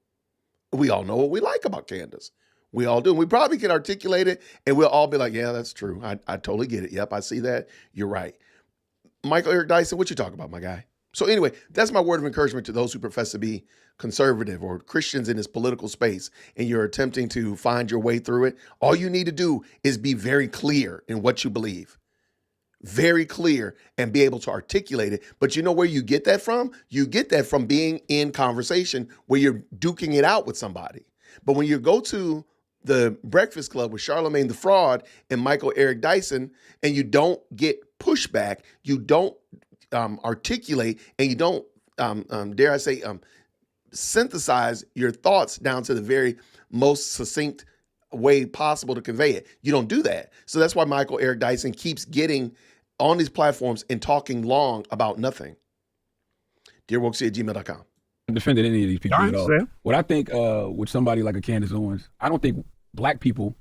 Speaker 1: We all know what we like about Candace. We all do. And we probably can articulate it and we'll all be like, yeah, that's true. I totally get it. Yep, I see that. You're right. Michael Eric Dyson, what you talking about, my guy? So anyway, that's my word of encouragement to those who profess to be conservative or Christians in this political space, and you're attempting to find your way through it. All you need to do is be very clear in what you believe. Very clear and be able to articulate it. But you know where you get that from? You get that from being in conversation where you're duking it out with somebody. But when you go to the Breakfast Club with Charlamagne the Fraud and Michael Eric Dyson, and you don't get pushback, you don't articulate, and you don't, dare I say, synthesize your thoughts down to the very most succinct way possible to convey it. You don't do that. So that's why Michael Eric Dyson keeps getting on these platforms and talking long about nothing. DearWokesy@gmail.com.
Speaker 3: Defended any of these people at all.
Speaker 2: Sam.
Speaker 3: What I think with somebody like a Candace Owens, I don't think black people,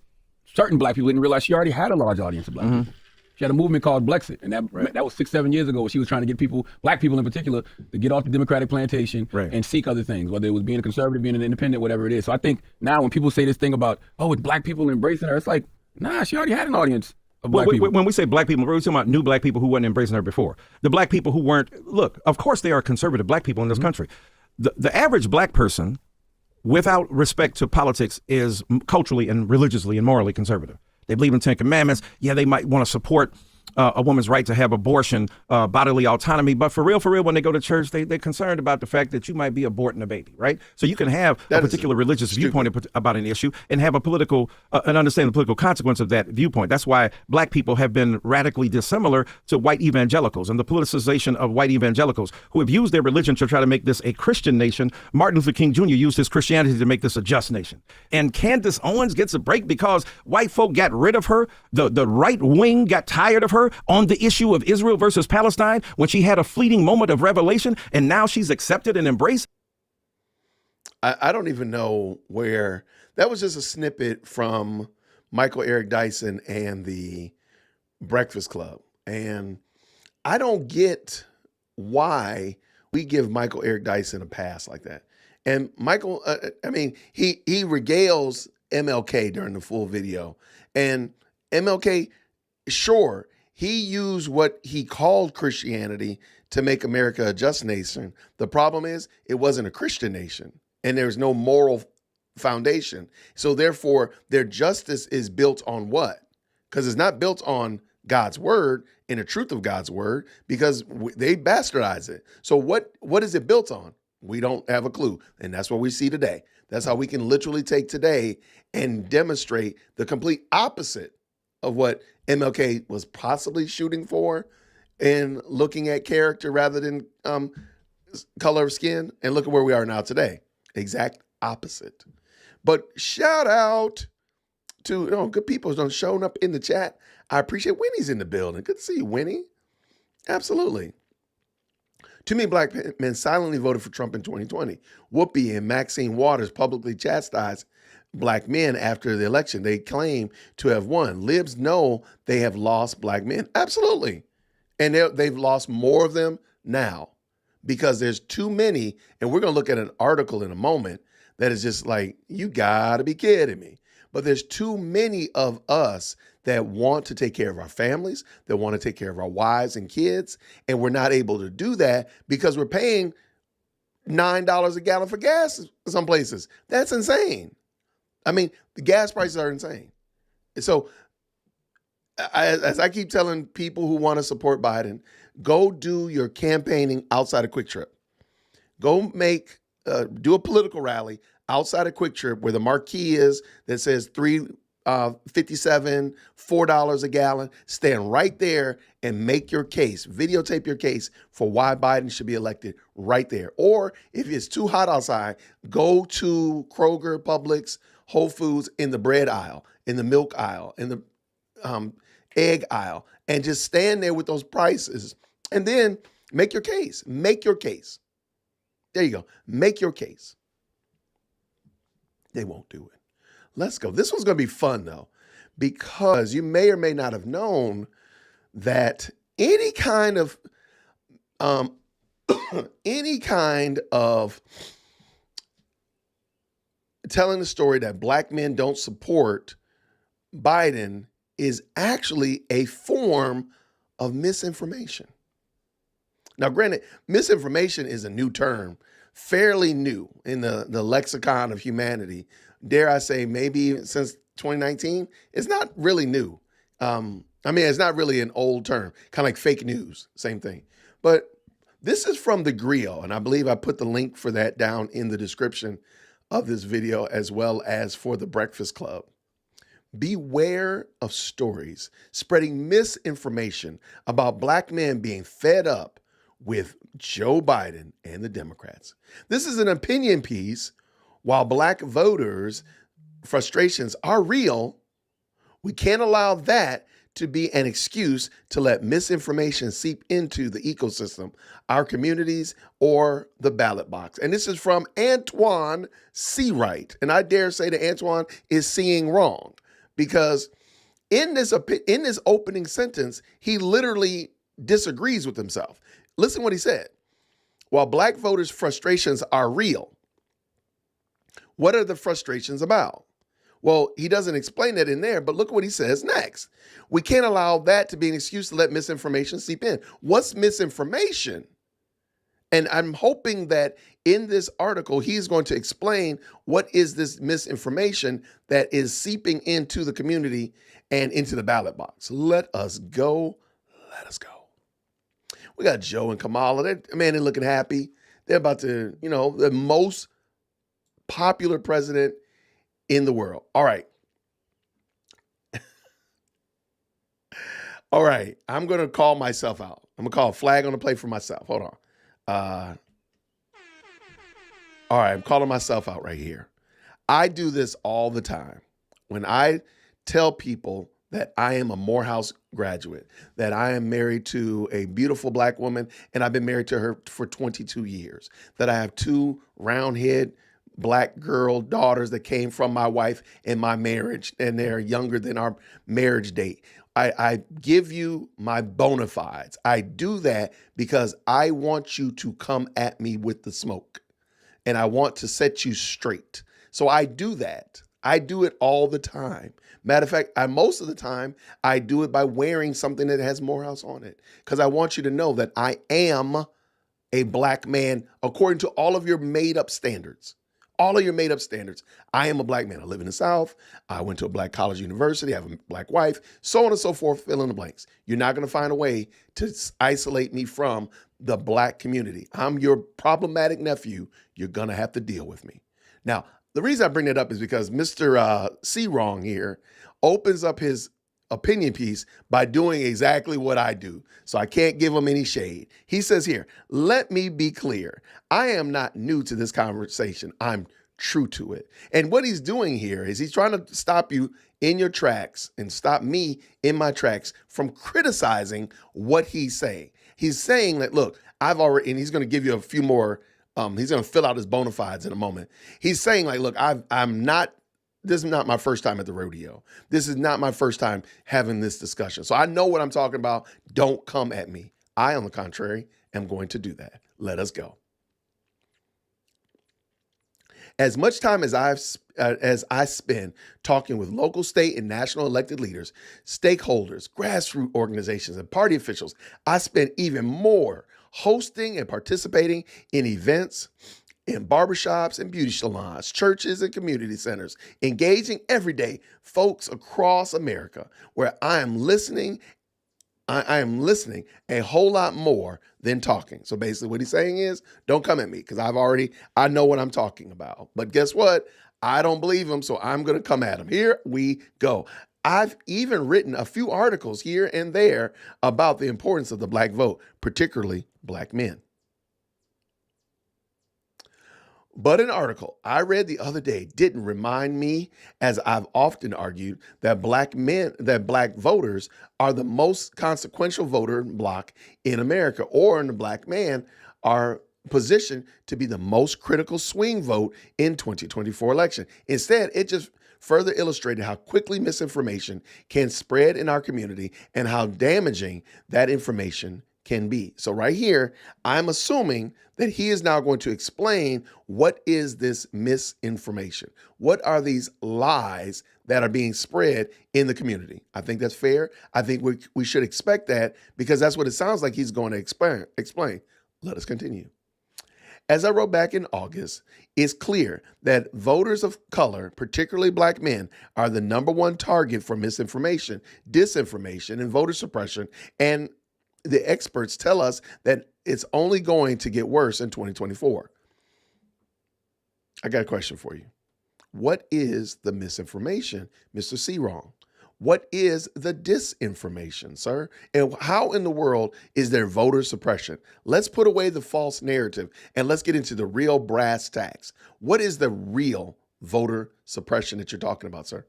Speaker 3: certain black people didn't realize she already had a large audience of black people. She had a movement called Blexit, and that was 6-7 years ago. She was trying to get people, black people in particular, to get off the Democratic plantation and seek other things, whether it was being a conservative, being an independent, whatever it is. So I think now when people say this thing about, oh, it's black people embracing her, it's like, nah, she already had an audience of black people.
Speaker 2: When we say black people, we're talking about new black people who weren't embracing her before. The black people who weren't, look, of course there are conservative black people in this country. The average black person, without respect to politics, is culturally and religiously and morally conservative. They believe in 10 Commandments. Yeah, they might want to support a woman's right to have abortion, bodily autonomy. But for real, when they go to church, they're concerned about the fact that you might be aborting a baby, right? So you can have a particular religious viewpoint about an issue and have a political, and understand the political consequence of that viewpoint. That's why black people have been radically dissimilar to white evangelicals and the politicization of white evangelicals who have used their religion to try to make this a Christian nation. Martin Luther King Jr. used his Christianity to make this a just nation. And Candace Owens gets a break because white folk got rid of her. The right wing got tired of her on the issue of Israel versus Palestine when she had a fleeting moment of revelation, and now she's accepted and embraced.
Speaker 1: I don't even know where that was. Just a snippet from Michael Eric Dyson and the Breakfast Club. And I don't get why we give Michael Eric Dyson a pass like that. And Michael, I mean, he regales MLK during the full video. And MLK, sure, he used what he called Christianity to make America a just nation. The problem is it wasn't a Christian nation and there's no moral foundation. So therefore, their justice is built on what? Because it's not built on God's word and the truth of God's word, because they bastardize it. So what is it built on? We don't have a clue. And that's what we see today. That's how we can literally take today and demonstrate the complete opposite of what MLK was possibly shooting for and looking at character rather than color of skin. And look at where we are now today. Exact opposite. But shout out to good people done showing up in the chat. I appreciate Winnie's in the building. Good to see you, Winnie. Absolutely. Too many black men silently voted for Trump in 2020. Whoopi and Maxine Waters publicly chastised black men after the election. They claim to have won. Libs know they have lost black men. Absolutely. And they've lost more of them now because there's too many. And we're going to look at an article in a moment that is just like, you got to be kidding me. But there's too many of us that want to take care of our families, that want to take care of our wives and kids, and we're not able to do that because we're paying $9 a gallon for gas in some places. That's insane. I mean, the gas prices are insane. So as I keep telling people who want to support Biden, go do your campaigning outside of Quick Trip. Go do a political rally outside of Quick Trip where the marquee is that says $3.57, $4 a gallon. Stand right there and make your case. Videotape your case for why Biden should be elected right there. Or if it's too hot outside, go to Kroger, Publix, Whole Foods in the bread aisle, in the milk aisle, in the egg aisle, and just stand there with those prices and then make your case. Make your case. There you go. Make your case. They won't do it. Let's go. This one's going to be fun, though, because you may or may not have known that any kind of telling the story that black men don't support Biden is actually a form of misinformation. Now, granted, misinformation is a new term, fairly new in the lexicon of humanity. Dare I say, maybe since 2019, it's not really new. It's not really an old term, kind of like fake news, same thing. But this is from The Griot, and I believe I put the link for that down in the description of this video, as well as for the Breakfast Club. Beware of stories spreading misinformation about black men being fed up with Joe Biden and the Democrats. This is an opinion piece. While black voters' frustrations are real, we can't allow that to be an excuse to let misinformation seep into the ecosystem, our communities, or the ballot box. And this is from Antoine Seawright. And I dare say that Antoine is seeing wrong, because in this opening sentence, he literally disagrees with himself. Listen what he said. While black voters' frustrations are real, what are the frustrations about? Well, he doesn't explain that in there, but look what he says next. We can't allow that to be an excuse to let misinformation seep in. What's misinformation? And I'm hoping that in this article, he's going to explain what is this misinformation that is seeping into the community and into the ballot box. Let us go. Let us go. We got Joe and Kamala. They're looking happy. They're about to, the most popular president in the world. All right. All right. I'm going to call myself out. I'm going to call a flag on the play for myself. Hold on. All right. I'm calling myself out right here. I do this all the time. When I tell people that I am a Morehouse graduate, that I am married to a beautiful black woman, and I've been married to her for 22 years, that I have 2 round-head black girl daughters that came from my wife in my marriage, and they're younger than our marriage date. I give you my bona fides. I do that because I want you to come at me with the smoke, and I want to set you straight. So I do that. I do it all the time. Matter of fact, most of the time, I do it by wearing something that has Morehouse on it, because I want you to know that I am a black man according to all of your made-up standards. All of your made-up standards. I am a black man. I live in the South. I went to a black college university. I have a black wife, so on and so forth, fill in the blanks. You're not going to find a way to isolate me from the black community. I'm your problematic nephew. You're going to have to deal with me. Now, the reason I bring that up is because Mr. C-Wrong here opens up his opinion piece by doing exactly what I do. So I can't give him any shade. He says here, let me be clear. I am not new to this conversation. I'm true to it. And what he's doing here is he's trying to stop you in your tracks and stop me in my tracks from criticizing what he's saying. He's saying that, look, I've already, and he's going to give you a few more, he's going to fill out his bona fides in a moment. He's saying like, look, this is not my first time at the rodeo. This is not my first time having this discussion. So I know what I'm talking about. Don't come at me. I, on the contrary, am going to do that. Let us go. As much time as I spend talking with local, state, and national elected leaders, stakeholders, grassroots organizations, and party officials, I spend even more hosting and participating in events, in barbershops and beauty salons, churches and community centers, engaging everyday folks across America, where I am listening. I am listening a whole lot more than talking. So basically what he's saying is, don't come at me because I know what I'm talking about. But guess what? I don't believe him, so I'm going to come at him. Here we go. I've even written a few articles here and there about the importance of the black vote, particularly black men. But an article I read the other day didn't remind me, as I've often argued, that black voters are the most consequential voter bloc in America, or in the black man are positioned to be the most critical swing vote in 2024 election. Instead, it just further illustrated how quickly misinformation can spread in our community and how damaging that information can be. So right here, I'm assuming that he is now going to explain what is this misinformation? What are these lies that are being spread in the community? I think that's fair. I think we should expect that because that's what it sounds like he's going to explain. Let us continue. As I wrote back in August, it's clear that voters of color, particularly black men, are the number one target for misinformation, disinformation, and voter suppression. And the experts tell us that it's only going to get worse in 2024. I got a question for you. What is the misinformation, Mr. C-Wrong? What is the disinformation, sir? And how in the world is there voter suppression? Let's put away the false narrative and let's get into the real brass tacks. What is the real voter suppression that you're talking about, sir?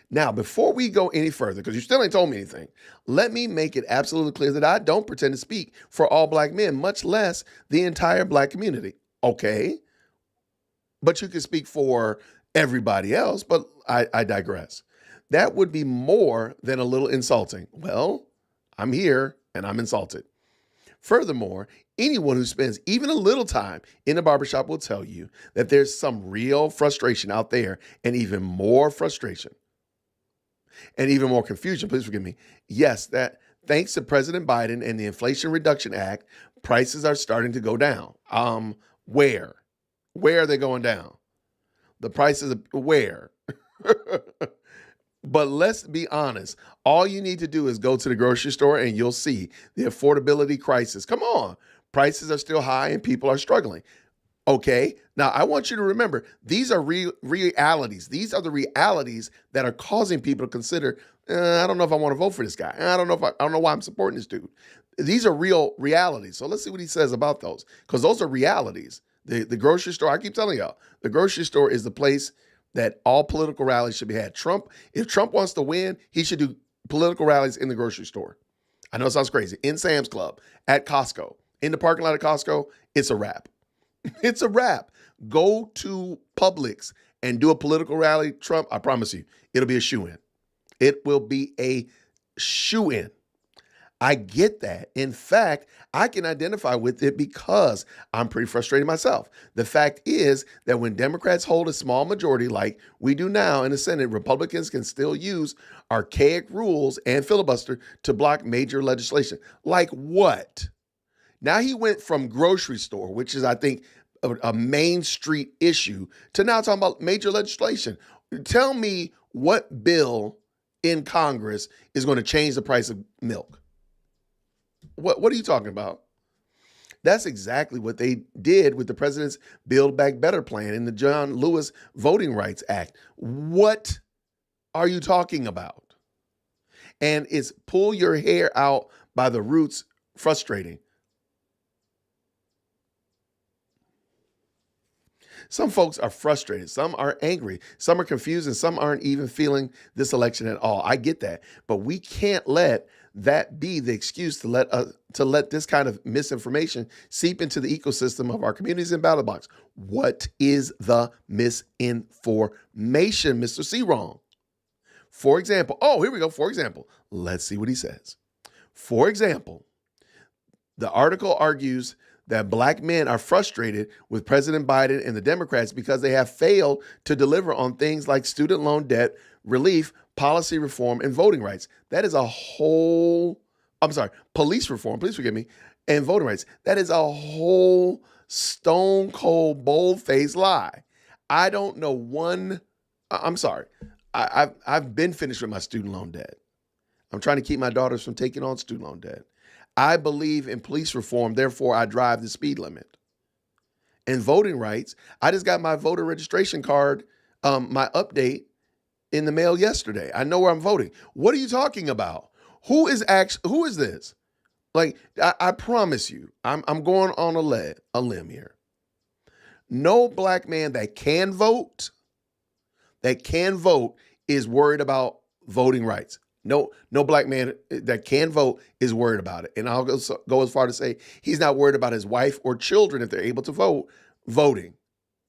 Speaker 1: Now, before we go any further, because you still ain't told me anything, let me make it absolutely clear that I don't pretend to speak for all black men, much less the entire black community. Okay, but you can speak for everybody else, but I digress. That would be more than a little insulting. Well, I'm here and I'm insulted. Furthermore, anyone who spends even a little time in the barbershop will tell you that there's some real frustration out there and even more frustration. And even more confusion, please forgive me. Yes, that thanks to President Biden and the Inflation Reduction Act, prices are starting to go down. Where? Where are they going down? The prices, where? But let's be honest. All you need to do is go to the grocery store and you'll see the affordability crisis. Come on. Prices are still high and people are struggling. Okay, now I want you to remember, these are realities. These are the realities that are causing people to consider, I don't know if I want to vote for this guy. I don't know why I'm supporting this dude. These are real realities. So let's see what he says about those, because those are realities. The grocery store, I keep telling y'all, the grocery store is the place that all political rallies should be had. If Trump wants to win, he should do political rallies in the grocery store. I know it sounds crazy. In Sam's Club, at Costco, in the parking lot of Costco, it's a wrap. It's a wrap. Go to Publix and do a political rally, Trump, I promise you, it'll be a shoo-in. It will be a shoo-in. I get that. In fact, I can identify with it because I'm pretty frustrated myself. The fact is that when Democrats hold a small majority like we do now in the Senate, Republicans can still use archaic rules and filibuster to block major legislation. Like what? Now he went from grocery store, which is, I think, a Main Street issue, to now talking about major legislation. Tell me what bill in Congress is going to change the price of milk. What are you talking about? That's exactly what they did with the president's Build Back Better plan in the John Lewis Voting Rights Act. What are you talking about? And it's pull your hair out by the roots frustrating. Some folks are frustrated. Some are angry. Some are confused, and some aren't even feeling this election at all. I get that. But we can't let that be the excuse to let this kind of misinformation seep into the ecosystem of our communities and ballot box. What is the misinformation, Mr. C. Wrong? For example, here we go. For example, let's see what he says. For example, the article argues that black men are frustrated with President Biden and the Democrats because they have failed to deliver on things like student loan debt relief, policy reform, and voting rights. That is police reform, please forgive me, and voting rights. That is a whole stone cold, bold-faced lie. I don't know one, I'm sorry. I've been finished with my student loan debt. I'm trying to keep my daughters from taking on student loan debt. I believe in police reform, therefore I drive the speed limit. And voting rights, I just got my voter registration card, my update in the mail yesterday. I know where I'm voting. What are you talking about? Who is this? Like, I promise you, I'm going on a limb here. No black man that can vote is worried about voting rights. No black man that can vote is worried about it. And I'll go as far to say he's not worried about his wife or children, if they're able to voting,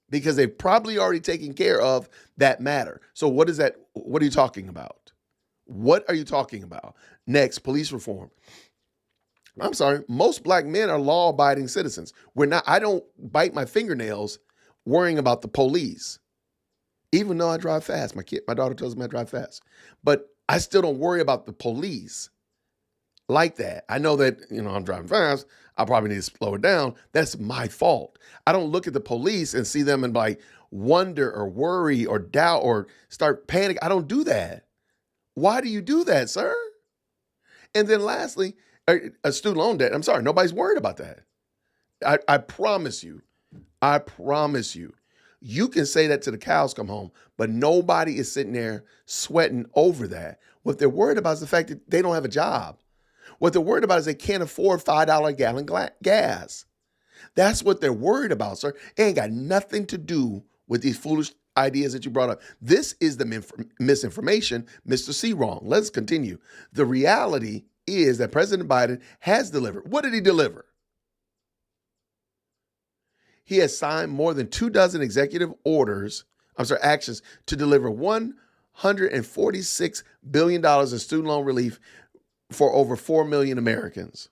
Speaker 1: because they've probably already taken care of that matter. So what is that? What are you talking about? What are you talking about? Next, police reform. I'm sorry. Most black men are law-abiding citizens. I don't bite my fingernails worrying about the police, even though I drive fast. My daughter tells me I drive fast, but I still don't worry about the police like that. I know that, I'm driving fast. I probably need to slow it down. That's my fault. I don't look at the police and see them and like wonder or worry or doubt or start panic. I don't do that. Why do you do that, sir? And then lastly, a student loan debt. I'm sorry, nobody's worried about that. I promise you. You can say that till the cows come home, but nobody is sitting there sweating over that. What they're worried about is the fact that they don't have a job. What they're worried about is they can't afford $5 a gallon gas. That's what they're worried about, sir. It ain't got nothing to do with these foolish ideas that you brought up. This is the misinformation, Mr. C. Wrong. Let's continue. The reality is that President Biden has delivered. What did he deliver? He has signed more than 24 executive actions to deliver $146 billion in student loan relief for over 4 million Americans.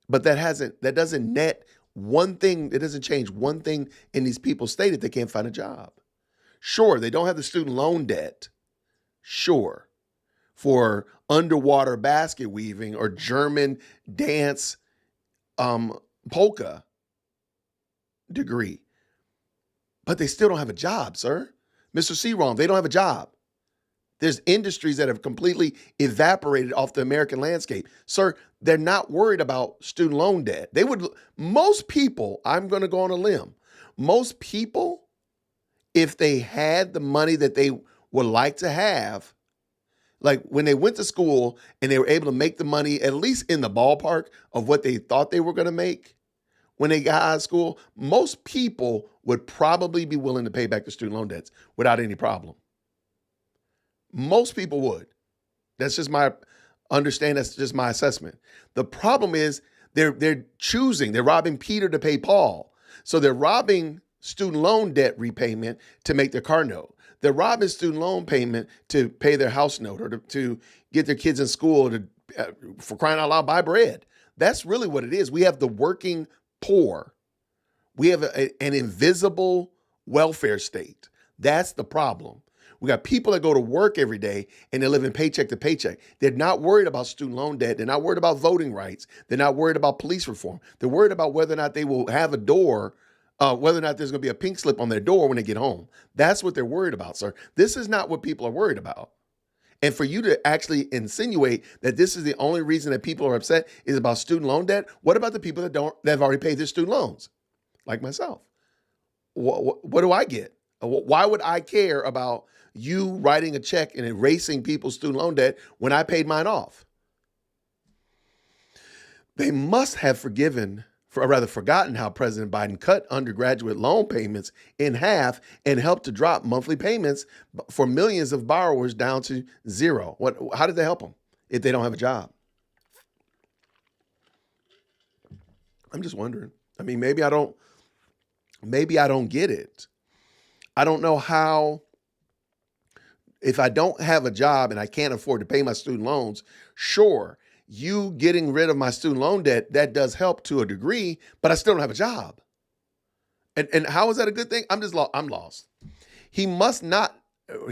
Speaker 1: But that doesn't net one thing, it doesn't change one thing in these people's state if they can't find a job. Sure, they don't have the student loan debt. Sure, for underwater basket weaving or German dance polka degree. But they still don't have a job, sir. Mr. C. Wrong, they don't have a job. There's industries that have completely evaporated off the American landscape. Sir, they're not worried about student loan debt. Most people, I'm going to go on a limb, most people, if they had the money that they would like to have, like when they went to school and they were able to make the money, at least in the ballpark of what they thought they were going to make when they got out of school, most people would probably be willing to pay back the student loan debts without any problem. Most people would. That's just my understanding. That's just my assessment. The problem is they're robbing Peter to pay Paul. So they're robbing student loan debt repayment to make their car note. They're robbing student loan payment to pay their house note or to get their kids in school or for crying out loud, buy bread. That's really what it is. We have the working poor. We have an invisible welfare state. That's the problem. We got people that go to work every day and they're living paycheck to paycheck. They're not worried about student loan debt. They're not worried about voting rights. They're not worried about police reform. They're worried about whether or not they will have a door, whether or not there's going to be a pink slip on their door when they get home. That's what they're worried about, sir. This is not what people are worried about. And for you to actually insinuate that this is the only reason that people are upset is about student loan debt, what about the people that have already paid their student loans, like myself? What do I get? Why would I care about you writing a check and erasing people's student loan debt when I paid mine off? They must have forgiven or rather forgotten how President Biden cut undergraduate loan payments in half and helped to drop monthly payments for millions of borrowers down to zero. How did they help them if they don't have a job? I'm just wondering. I mean, maybe I don't get it. I don't know how, if I don't have a job and I can't afford to pay my student loans, sure, you getting rid of my student loan debt, that does help to a degree, but I still don't have a job. And how is that a good thing? I'm lost. He must not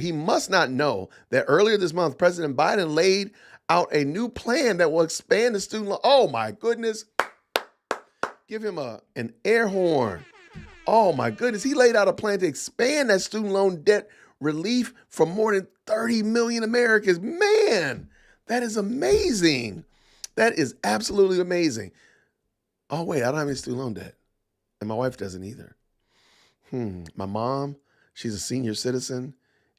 Speaker 1: know that earlier this month, President Biden laid out a new plan that will expand the student loan. Oh my goodness. Give him an air horn. Oh my goodness. He laid out a plan to expand that student loan debt relief for more than 30 million Americans. Man, that is amazing. That is absolutely amazing. Oh, wait, I don't have any student loan debt. And my wife doesn't either. My mom, she's a senior citizen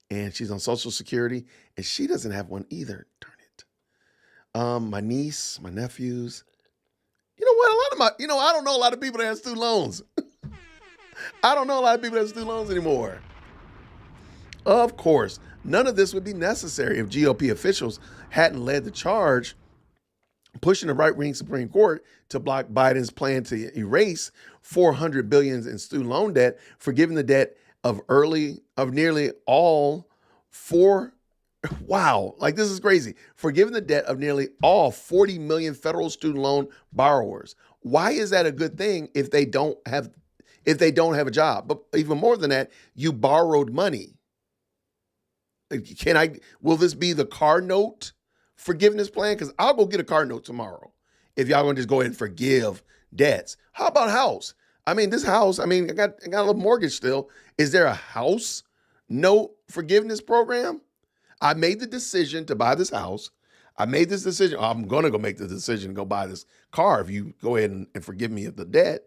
Speaker 1: and she's on Social Security and she doesn't have one either. Darn it. My niece, my nephews. You know what? I don't know a lot of people that have student loans. I don't know a lot of people that have student loans anymore. Of course, none of this would be necessary if GOP officials hadn't led the charge pushing the right-wing Supreme Court to block Biden's plan to erase $400 billion in student loan debt, forgiving the debt of nearly all this is crazy. Forgiving the debt of nearly all 40 million federal student loan borrowers. Will is that a good thing if they don't have a job? But even more than that, you borrowed money. Will this be the car note forgiveness plan? Because I'll go get a car note tomorrow if y'all gonna just go ahead and forgive debts. How about house? I mean, this house, I got a little mortgage still. Is there a house note forgiveness program? I made the decision to buy this house. I made this decision. I'm gonna go make the decision to go buy this car if you go ahead and forgive me of the debt.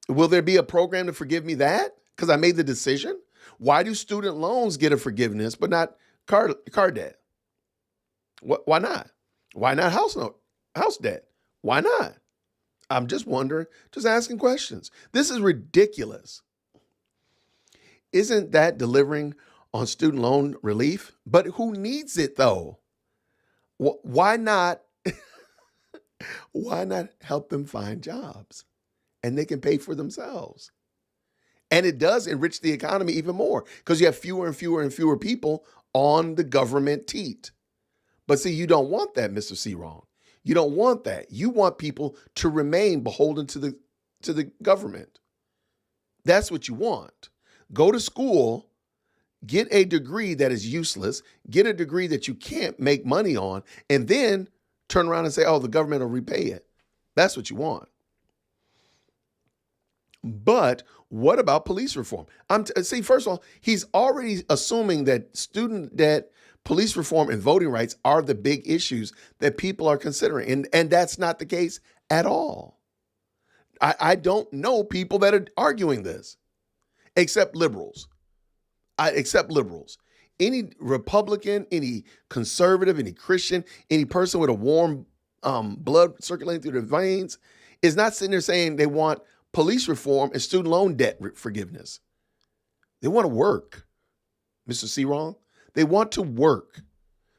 Speaker 1: Will there be a program to forgive me that? Because I made the decision? Why do student loans get a forgiveness but not car debt? Why not? Why not house debt? Why not? I'm just wondering, just asking questions. This is ridiculous. Isn't that delivering on student loan relief? But who needs it though? Why not? Why not help them find jobs and they can pay for themselves? And it does enrich the economy even more because you have fewer and fewer and fewer people on the government teat. But see, you don't want that, Mr. C. Wrong. You don't want that. You want people to remain beholden to the government. That's what you want. Go to school, get a degree that is useless, get a degree that you can't make money on, and then turn around and say, oh, the government will repay it. That's what you want. But what about police reform? First of all, he's already assuming that student debt, police reform, and voting rights are the big issues that people are considering. And that's not the case at all. I don't know people that are arguing this, except liberals. Any Republican, any conservative, any Christian, any person with a warm blood circulating through their veins is not sitting there saying they want police reform and student loan debt forgiveness. They want to work, Mr. C. Wrong. They want to work.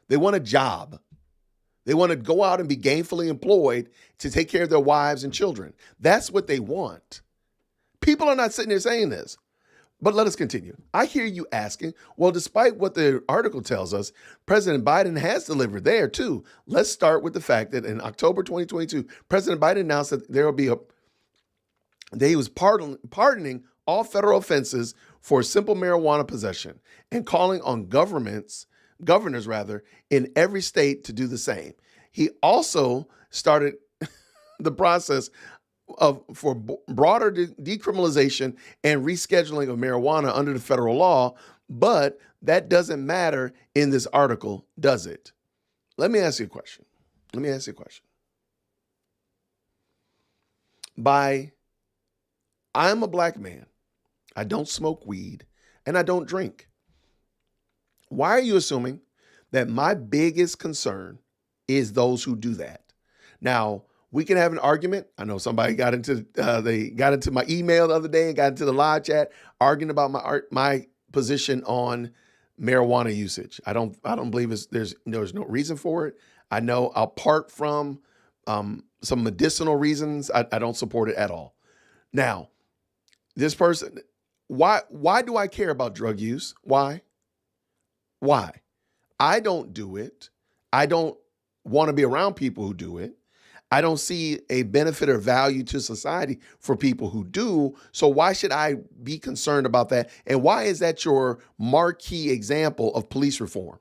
Speaker 1: They want a job. They want to go out and be gainfully employed to take care of their wives and children. That's what they want. People are not sitting there saying this. But let us continue. I hear you asking, well, despite what the article tells us, President Biden has delivered there too. Let's start with the fact that in October 2022, President Biden announced that he was pardoning all federal offenses for simple marijuana possession and calling on governors in every state to do the same. He also started the process for broader decriminalization and rescheduling of marijuana under the federal law, but that doesn't matter in this article, does it? Let me ask you a question. I'm a black man. I don't smoke weed and I don't drink. Why are you assuming that my biggest concern is those who do that? Now, We can have an argument. I know somebody got into they got into my email the other day and got into the live chat arguing about my position on marijuana usage. I don't believe there's no reason for it. I know, apart from some medicinal reasons, I don't support it at all. Now, this person, why do I care about drug use? Why? I don't do it. I don't want to be around people who do it. I don't see a benefit or value to society for people who do. So why should I be concerned about that? And why is that your marquee example of police reform?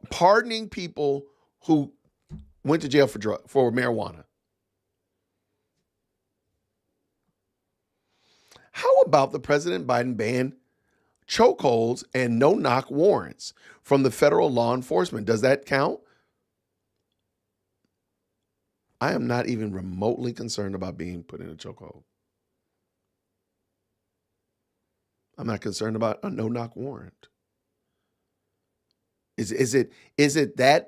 Speaker 1: Pardoning people who went to jail for marijuana. How about the President Biden ban chokeholds and no-knock warrants from the federal law enforcement? Does that count? I am not even remotely concerned about being put in a chokehold. I'm not concerned about a no-knock warrant. Is it that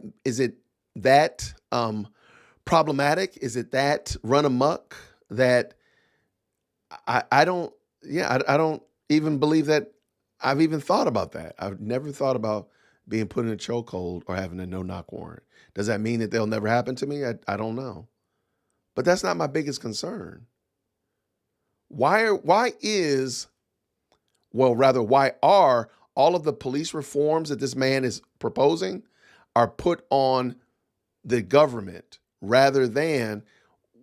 Speaker 1: problematic? Is it that run amok that I don't even believe that I've even thought about that. I've never thought about being put in a chokehold or having a no-knock warrant. Does that mean that they'll never happen to me? I don't know. But that's not my biggest concern. Why are all of the police reforms that this man is proposing are put on the government rather than,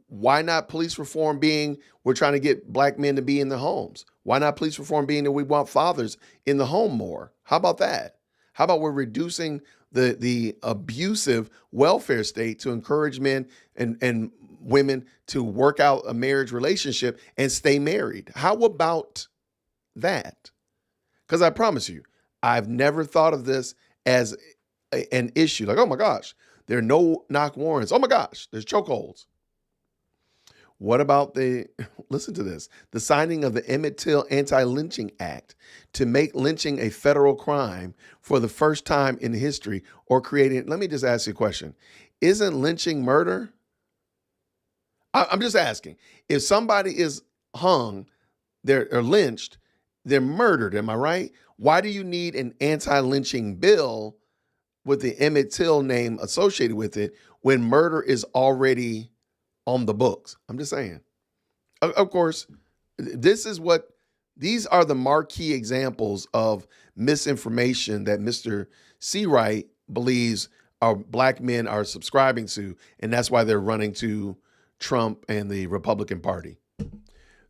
Speaker 1: why not police reform being we're trying to get black men to be in their homes? Why not police reform being that we want fathers in the home more? How about that? How about we're reducing the abusive welfare state to encourage men and women to work out a marriage relationship and stay married? How about that? Because I promise you, I've never thought of this as an issue. Like, oh my gosh, there are no knock warrants. Oh my gosh, there's chokeholds. What about listen to this, the signing of the Emmett Till Anti-Lynching Act to make lynching a federal crime for the first time in history, or creating, let me just ask you a question. Isn't lynching murder? I'm just asking. If somebody is hung, they're lynched, they're murdered, am I right? Why do you need an anti-lynching bill with the Emmett Till name associated with it when murder is already on the books? I'm just saying. Of course, these are the marquee examples of misinformation that Mr. Seawright believes our black men are subscribing to, and that's why they're running to Trump and the Republican Party.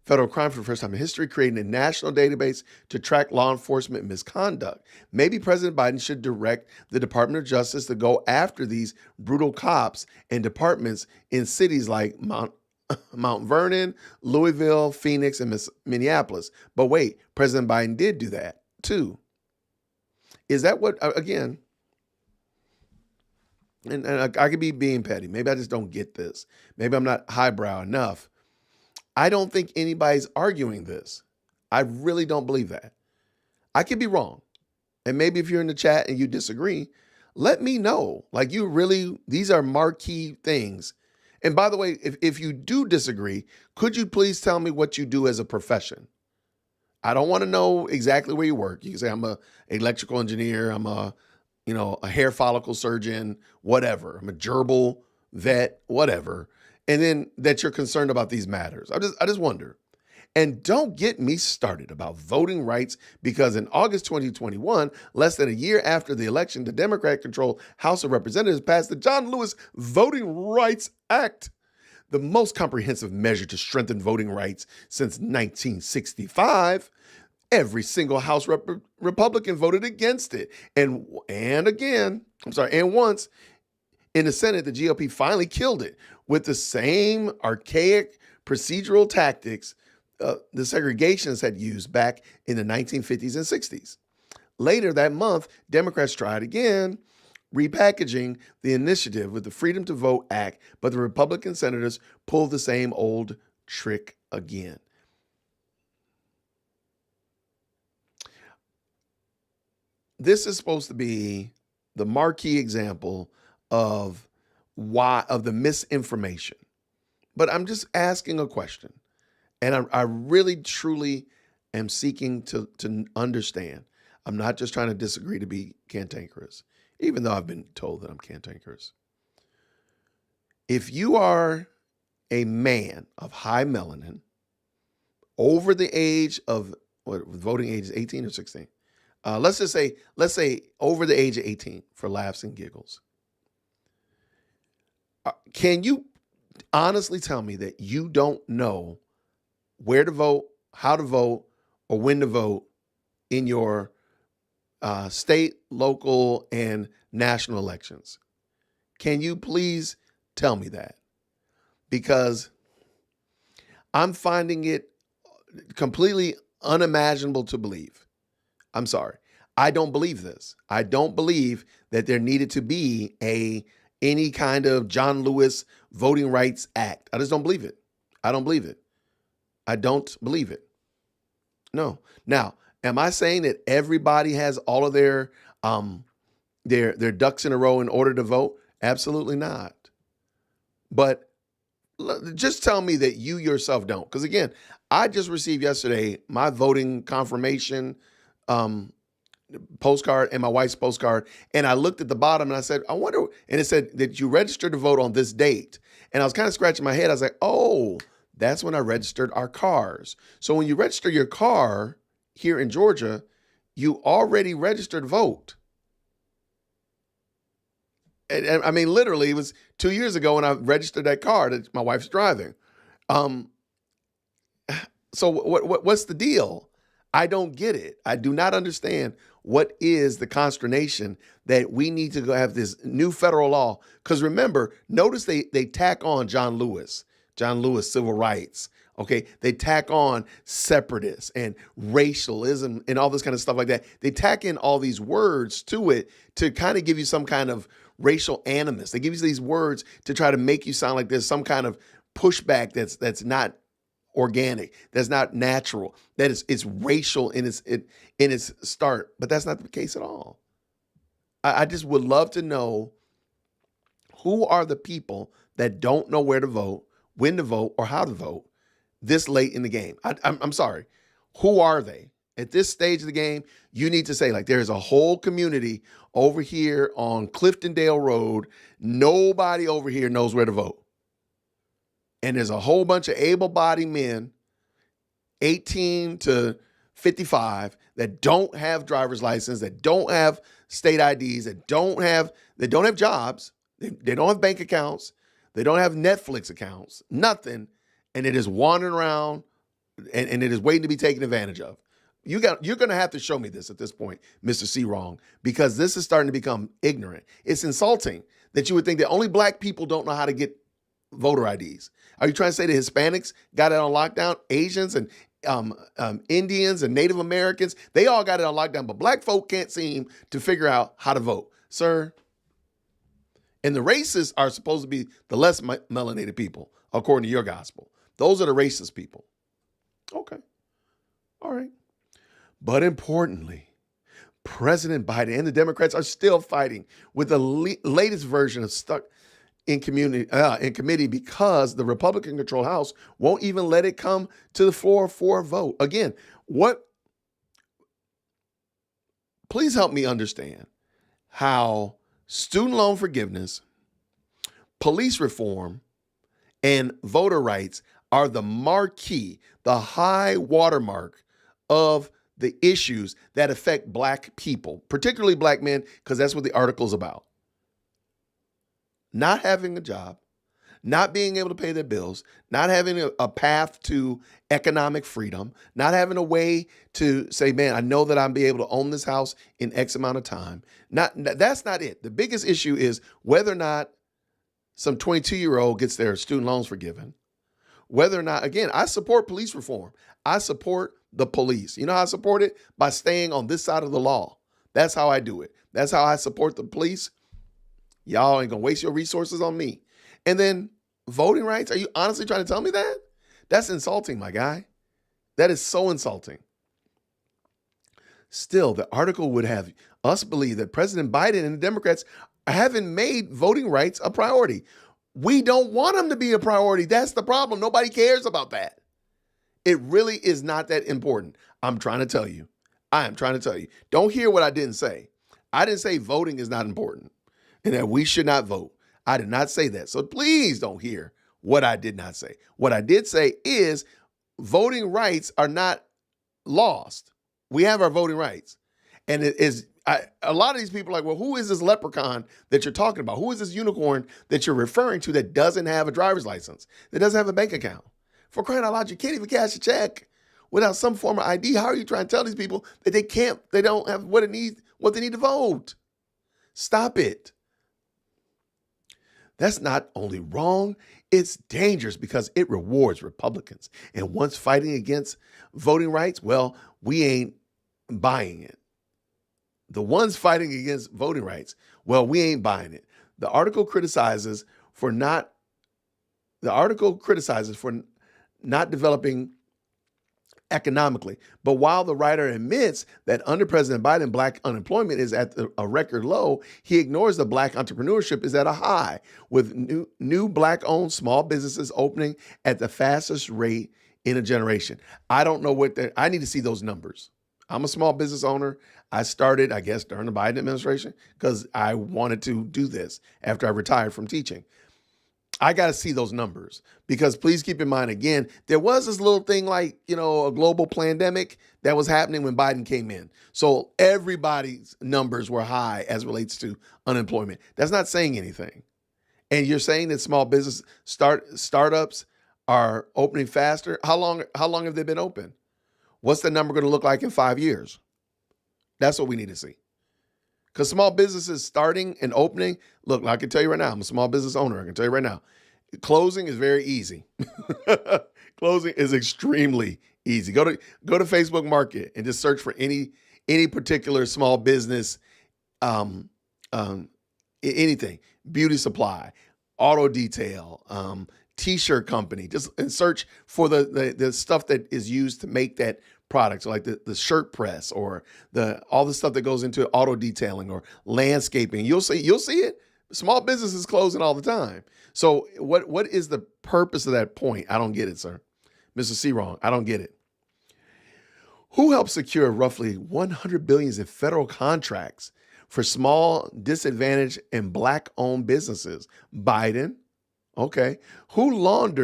Speaker 1: Federal crime for the first time in history, creating a national database to track law enforcement misconduct. Maybe President Biden should direct the Department of Justice to go after these brutal cops and departments in cities like Mount Vernon, Louisville, Phoenix, and Minneapolis. But wait, President Biden did do that too. Is that what, again, and I could be being petty. Maybe I just don't get this. Maybe I'm not highbrow enough. I don't think anybody's arguing this. I really don't believe that. I could be wrong. And maybe if you're in the chat and you disagree, let me know. Like, these are marquee things. And by the way, if you do disagree, could you please tell me what you do as a profession? I don't want to know exactly where you work. You can say I'm an electrical engineer, I'm a hair follicle surgeon, whatever. I'm a gerbil vet, whatever. And then that you're concerned about these matters. I just wonder. And don't get me started about voting rights, because in August 2021, less than a year after the election, the Democrat-controlled House of Representatives passed the John Lewis Voting Rights Act, the most comprehensive measure to strengthen voting rights since 1965. Every single House Republican voted against it. And once in the Senate, the GOP finally killed it with the same archaic procedural tactics the segregationists had used back in the 1950s and 60s. Later that month, Democrats tried again, repackaging the initiative with the Freedom to Vote Act, but the Republican senators pulled the same old trick again. This is supposed to be the marquee example of of the misinformation. But I'm just asking a question. And I really, truly am seeking to understand. I'm not just trying to disagree to be cantankerous, even though I've been told that I'm cantankerous. If you are a man of high melanin, over the age of, what voting age is 18 or 16? Let's say over the age of 18 for laughs and giggles. Can you honestly tell me that you don't know where to vote, how to vote, or when to vote in your state, local, and national elections? Can you please tell me that? Because I'm finding it completely unimaginable to believe. I'm sorry. I don't believe this. I don't believe that there needed to be any kind of John Lewis Voting Rights Act. I just don't believe it. I don't believe it. I don't believe it. No. Now, am I saying that everybody has all of their ducks in a row in order to vote? Absolutely not. But just tell me that you yourself don't. Because again, I just received yesterday my voting confirmation postcard and my wife's postcard. And I looked at the bottom and I said, I wonder, and it said that you registered to vote on this date. And I was kind of scratching my head. I was like, oh, that's when I registered our cars. So when you register your car here in Georgia, you already registered to vote. And I mean, literally, it was 2 years ago when I registered that car that my wife's driving. So what's the deal? I don't get it. I do not understand what is the consternation that we need to go have this new federal law. Because remember, notice they tack on John Lewis, civil rights. Okay, they tack on separatists and racialism and all this kind of stuff like that. They tack in all these words to it to kind of give you some kind of racial animus. They give you these words to try to make you sound like there's some kind of pushback that's not organic, that's not natural, that it's racial in its start. But that's not the case at all. I just would love to know who are the people that don't know where to vote, when to vote, or how to vote this late in the game. I'm sorry. Who are they? At this stage of the game, you need to say, like, there's a whole community over here on Cliftondale Road. Nobody over here knows where to vote. And there's a whole bunch of able-bodied men, 18 to 55, that don't have driver's license, that don't have state IDs, that don't have jobs, they don't have bank accounts, they don't have Netflix accounts, nothing, and it is wandering around and it is waiting to be taken advantage of. You're going to have to show me this at this point, Mr. C. Wrong, because this is starting to become ignorant. It's insulting that you would think that only black people don't know how to get voter IDs. Are you trying to say that Hispanics got it on lockdown? Asians and Indians and Native Americans, they all got it on lockdown, but black folk can't seem to figure out how to vote. Sir, and the racists are supposed to be the less melanated people, according to your gospel. Those are the racist people. Okay. All right. But importantly, President Biden and the Democrats are still fighting with the latest version of stuck in committee because the Republican-controlled House won't even let it come to the floor for a vote. Again, please help me understand how student loan forgiveness, police reform, and voter rights are the marquee, the high watermark of the issues that affect black people, particularly black men, because that's what the article's about. Not having a job, not being able to pay their bills, not having a path to economic freedom, not having a way to say, man, I know that I'll be able to own this house in X amount of time. That's not it. The biggest issue is whether or not some 22-year-old gets their student loans forgiven. Whether or not, again, I support police reform. I support the police. You know how I support it? By staying on this side of the law. That's how I do it. That's how I support the police. Y'all ain't gonna waste your resources on me. And then voting rights, are you honestly trying to tell me that? That's insulting, my guy. That is so insulting. Still, the article would have us believe that President Biden and the Democrats haven't made voting rights a priority. We don't want them to be a priority. That's the problem. Nobody cares about that. It really is not that important. I'm trying to tell you. I am trying to tell you. Don't hear what I didn't say. I didn't say voting is not important and that we should not vote. I did not say that. So please don't hear what I did not say. What I did say is voting rights are not lost. We have our voting rights. And it is a lot of these people are like, well, who is this leprechaun that you're talking about? Who is this unicorn that you're referring to that doesn't have a driver's license, that doesn't have a bank account? For crying out loud, you can't even cash a check without some form of ID. How are you trying to tell these people that they don't have what they need to vote? Stop it. That's not only wrong, it's dangerous because it rewards Republicans. And once fighting against voting rights, well, we ain't buying it. The ones fighting against voting rights, well, we ain't buying it. The article criticizes for not developing economically. But while the writer admits that under President Biden, Black unemployment is at a record low, he ignores that Black entrepreneurship is at a high, with new Black-owned small businesses opening at the fastest rate in a generation. I don't know I need to see those numbers. I'm a small business owner. I started, I guess, during the Biden administration because I wanted to do this after I retired from teaching. I got to see those numbers because please keep in mind, again, there was this little thing like, a global pandemic that was happening when Biden came in. So everybody's numbers were high as it relates to unemployment. That's not saying anything. And you're saying that small business startups are opening faster. How long have they been open? What's the number going to look like in 5 years? That's what we need to see. Because small businesses starting and opening, look, I can tell you right now, I'm a small business owner. I can tell you right now, closing is very easy. Closing is extremely easy. Go to Facebook Market and just search for any particular small business, anything, beauty supply, auto detail, t-shirt company, and search for the stuff that is used to make that product, so like the shirt press or all the stuff that goes into auto detailing or landscaping. You'll see it. Small businesses closing all the time. So what is the purpose of that point? I don't get it, sir. Mr. C-Wrong, I don't get it. Who helped secure roughly $100 billion in federal contracts for small, disadvantaged, and Black-owned businesses? Biden. Okay. Who launched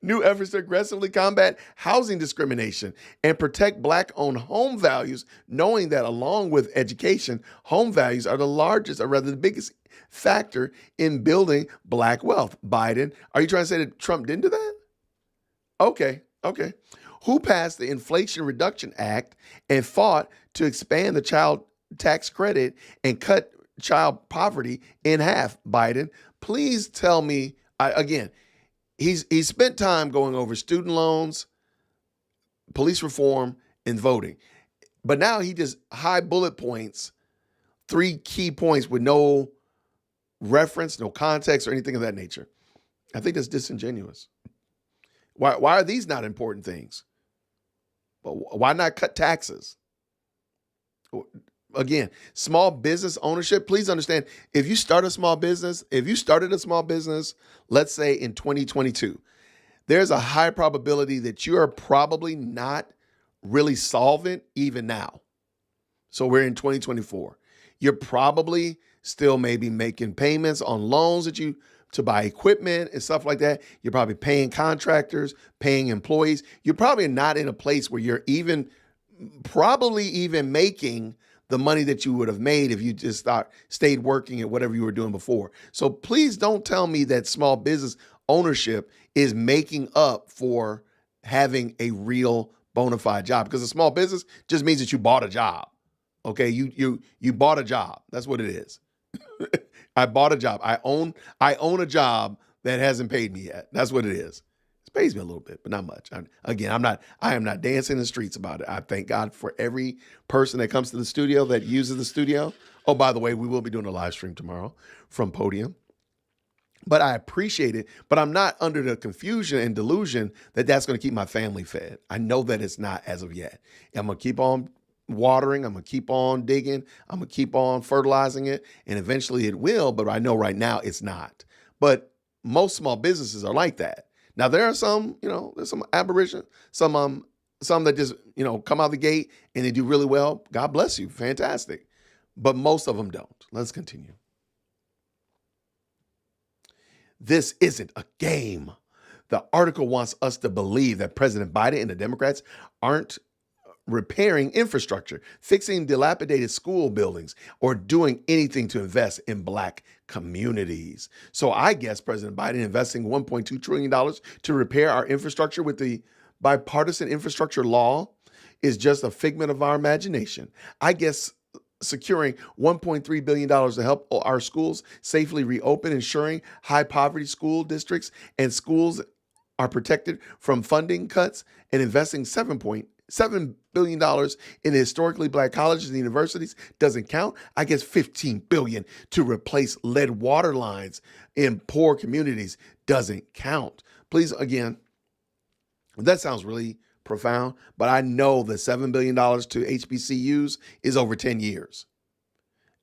Speaker 1: new efforts to aggressively combat housing discrimination and protect Black-owned home values, knowing that along with education, home values are the largest, or rather the biggest factor in building Black wealth? Biden. Are you trying to say that Trump didn't do that? Okay. Who passed the Inflation Reduction Act and fought to expand the child tax credit and cut child poverty in half? Biden. Please tell me, again, he's spent time going over student loans, police reform, and voting. But now he just high bullet points, 3 key points with no reference, no context, or anything of that nature. I think that's disingenuous. Why are these not important things? Why not cut taxes? Again, small business ownership, please understand, if you started a small business, let's say in 2022, there's a high probability that you are probably not really solvent even now. So we're in 2024. You're probably still maybe making payments on loans to buy equipment and stuff like that. You're probably paying contractors, paying employees. You're probably not in a place where you're probably even making the money that you would have made if you just stayed working at whatever you were doing before. So please don't tell me that small business ownership is making up for having a real bona fide job, because a small business just means that you bought a job. Okay, you bought a job. That's what it is. I bought a job. I own a job that hasn't paid me yet. That's what it is. It pays me a little bit, but not much. I am not dancing in the streets about it. I thank God for every person that comes to the studio, that uses the studio. Oh, by the way, we will be doing a live stream tomorrow from Podium. But I appreciate it. But I'm not under the confusion and delusion that that's going to keep my family fed. I know that it's not as of yet. I'm going to keep on watering. I'm going to keep on digging. I'm going to keep on fertilizing it. And eventually it will. But I know right now it's not. But most small businesses are like that. Now, there are some, there's some aberration, some that just, come out the gate and they do really well. God bless you. Fantastic. But most of them don't. Let's continue. This isn't a game. The article wants us to believe that President Biden and the Democrats aren't repairing infrastructure, fixing dilapidated school buildings, or doing anything to invest in Black communities. So I guess President Biden investing $1.2 trillion to repair our infrastructure with the bipartisan infrastructure law is just a figment of our imagination. I guess securing $1.3 billion to help our schools safely reopen, ensuring high poverty school districts and schools are protected from funding cuts, and investing $7.7 billion in historically Black colleges and universities doesn't count. I guess $15 billion to replace lead water lines in poor communities doesn't count. Please, again, that sounds really profound, but I know that $7 billion to HBCUs is over 10 years.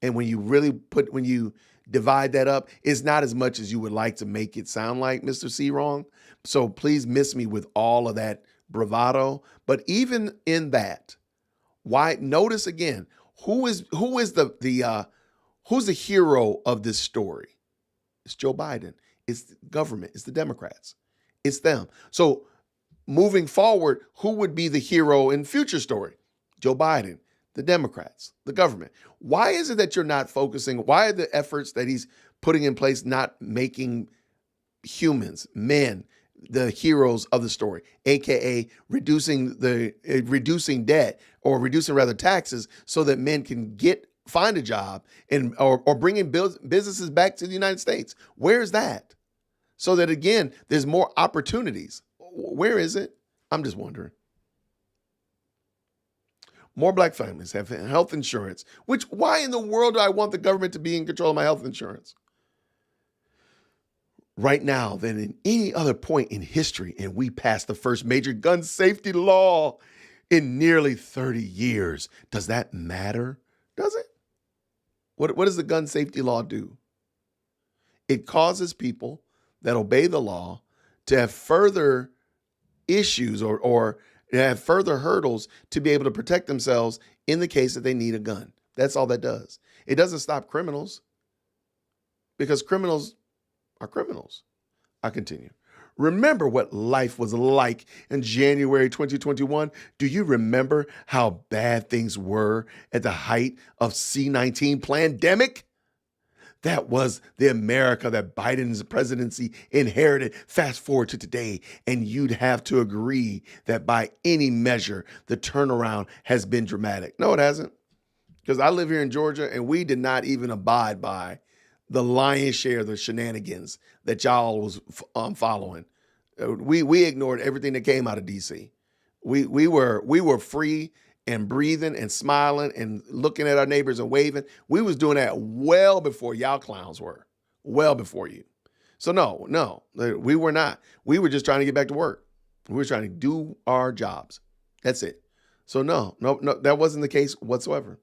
Speaker 1: And when you divide that up, it's not as much as you would like to make it sound like, Mr. C. Wrong. So please miss me with all of that bravado. But even in that, why notice again, who's the hero of this story? It's Joe Biden. It's the government. It's the Democrats. It's them. So moving forward, who would be the hero in future story? Joe Biden, the Democrats, the government. Why is it that you're not focusing? Why are the efforts that he's putting in place not making humans, men, the heroes of the story, aka reducing debt, or reducing rather taxes, so that men can find a job or bringing businesses back to the United States? Where's that? So that again, there's more opportunities. Where is it? I'm just wondering. More Black families have health insurance, why in the world do I want the government to be in control of my health insurance? Right now than in any other point in history, and we passed the first major gun safety law in nearly 30 years. Does that matter? Does it? What does the gun safety law do? It causes people that obey the law to have further issues or have further hurdles to be able to protect themselves in the case that they need a gun. That's all that does. It doesn't stop criminals, because criminals are criminals. I continue. Remember what life was like in January 2021? Do you remember how bad things were at the height of C-19 pandemic? That was the America that Biden's presidency inherited. Fast forward to today, and you'd have to agree that by any measure, the turnaround has been dramatic. No, it hasn't. Because I live here in Georgia, and we did not even abide by the lion's share of the shenanigans that y'all was following. We ignored everything that came out of DC. We were free and breathing and smiling and looking at our neighbors and waving. We was doing that well before y'all clowns were, well before you. So no, we were not. We were just trying to get back to work. We were trying to do our jobs. That's it. So no, that wasn't the case whatsoever.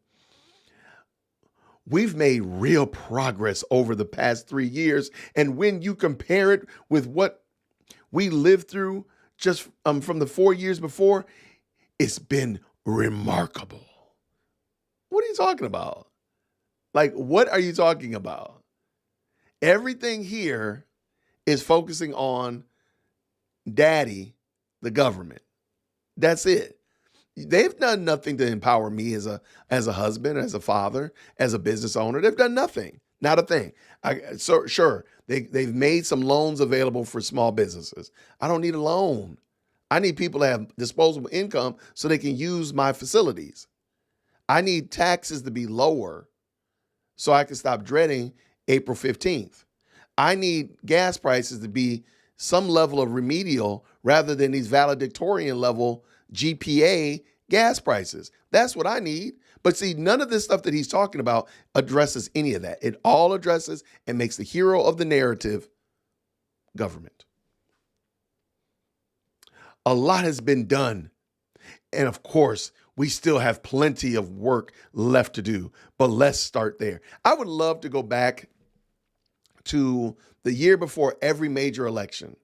Speaker 1: We've made real progress over the past 3 years. And when you compare it with what we lived through just from the 4 years before, it's been remarkable. What are you talking about? Like, what are you talking about? Everything here is focusing on daddy, the government. That's it. They've done nothing to empower me as a husband, as a father, as a business owner. They've done nothing, not a thing. Sure, they've made some loans available for small businesses. I don't need a loan. I need people to have disposable income so they can use my facilities. I need taxes to be lower so I can stop dreading April 15th. I need gas prices to be some level of remedial rather than these valedictorian level GPA gas prices. That's what I need. But see, none of this stuff that he's talking about addresses any of that. It all addresses and makes the hero of the narrative government. A lot has been done. And of course, we still have plenty of work left to do, but let's start there. I would love to go back to the year before every major election.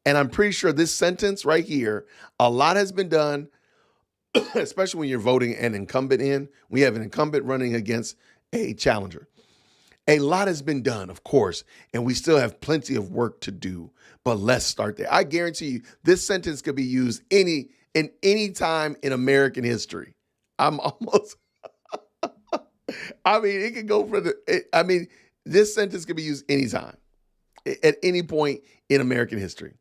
Speaker 1: And I'm pretty sure this sentence right here, a lot has been done, especially when you're voting an incumbent in. We have an incumbent running against a challenger. A lot has been done, of course, and we still have plenty of work to do, but let's start there. I guarantee you this sentence could be used in any time in American history. I'm almost, I mean, it could go for this sentence could be used anytime, at any point in American history.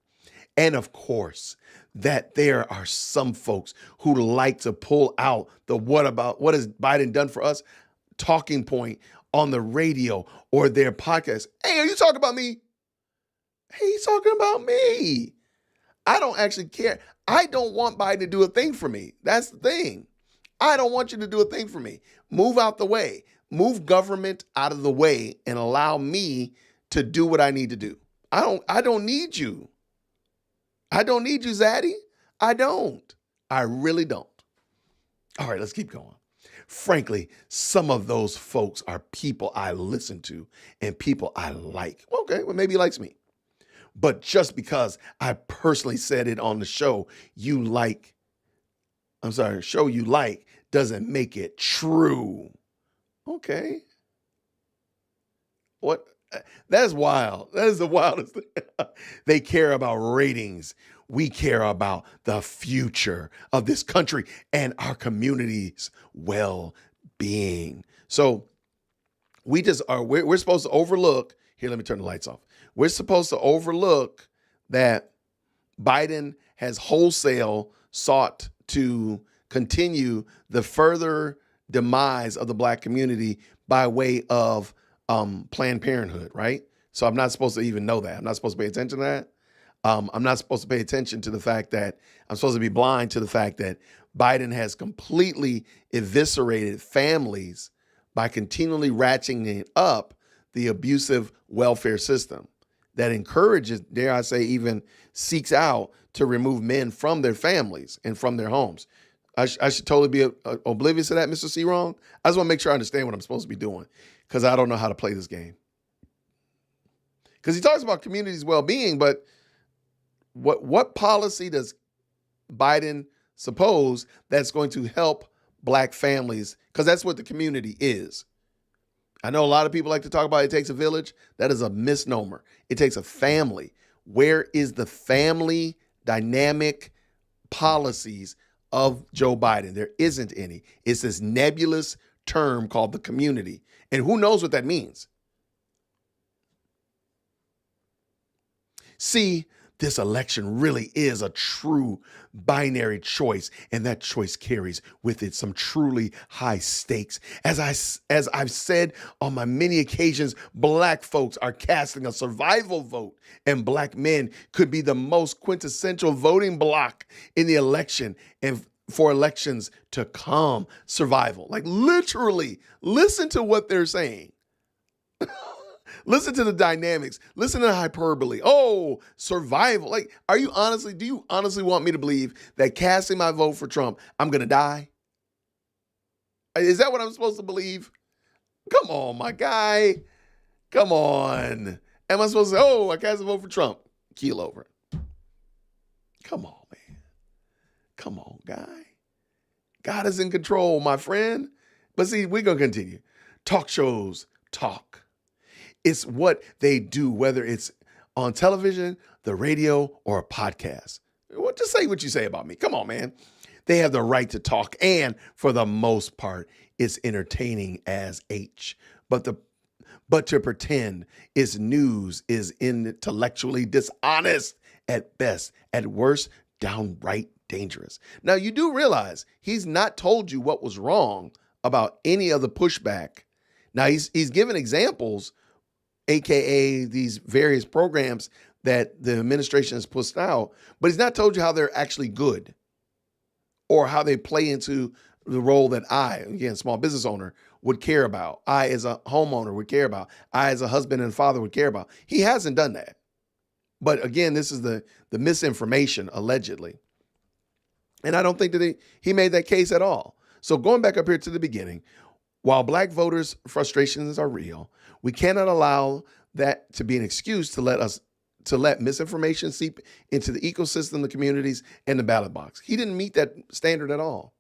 Speaker 1: And of course, that there are some folks who like to pull out the what has Biden done for us talking point on the radio or their podcast. Hey, are you talking about me? Hey, he's talking about me. I don't actually care. I don't want Biden to do a thing for me. That's the thing. I don't want you to do a thing for me. Move out the way. Move government out of the way and allow me to do what I need to do. I don't need you. I don't need you, Zaddy. I don't. I really don't. All right, let's keep going. Frankly, some of those folks are people I listen to and people I like. Okay, well, maybe he likes me. But just because I personally said it on the show you like doesn't make it true. Okay. What? That is wild. That is the wildest thing. They care about ratings. We care about the future of this country and our community's well-being. So we're supposed to overlook, here, let me turn the lights off. We're supposed to overlook that Biden has wholesale sought to continue the further demise of the Black community by way of Planned Parenthood, right? So I'm not supposed to even know that. I'm not supposed to pay attention to that. I'm not supposed to pay attention to the fact that I'm supposed to be blind to the fact that Biden has completely eviscerated families by continually ratcheting up the abusive welfare system that encourages, dare I say, even seeks out to remove men from their families and from their homes. I should totally be oblivious to that, Mr. C. Wrong. I just want to make sure I understand what I'm supposed to be doing because I don't know how to play this game. Because he talks about community's well-being, but what policy does Biden suppose that's going to help Black families? Because that's what the community is. I know a lot of people like to talk about it takes a village. That is a misnomer. It takes a family. Where is the family dynamic policies of Joe Biden? There isn't any. It's this nebulous term called the community. And who knows what that means? See, this election really is a true binary choice, and that choice carries with it some truly high stakes. As I've said on my many occasions, Black folks are casting a survival vote, and Black men could be the most quintessential voting bloc in the election and for elections to come. Survival, like literally, listen to what they're saying. Listen to the dynamics. Listen to the hyperbole. Oh, survival. Like, do you honestly want me to believe that casting my vote for Trump, I'm going to die? Is that what I'm supposed to believe? Come on, my guy. Come on. Am I supposed to say, I cast a vote for Trump? Keel over. Come on, man. Come on, guy. God is in control, my friend. But see, we're going to continue. Talk shows talk. It's what they do, whether it's on television, the radio, or a podcast. Well, just say what you say about me. Come on, man. They have the right to talk, and for the most part, it's entertaining as H. But to pretend it's news is intellectually dishonest at best, at worst, downright dangerous. Now, you do realize he's not told you what was wrong about any of the pushback. Now, he's given examples, AKA these various programs that the administration has pushed out, but he's not told you how they're actually good or how they play into the role that I, again, small business owner, would care about. I, as a homeowner, would care about. I, as a husband and father, would care about. He hasn't done that. But again, this is the misinformation, allegedly. And I don't think that he made that case at all. So going back up here to the beginning, while black voters' frustrations are real, we cannot allow that to be an excuse to let misinformation seep into the ecosystem, the communities, and the ballot box. He didn't meet that standard at all.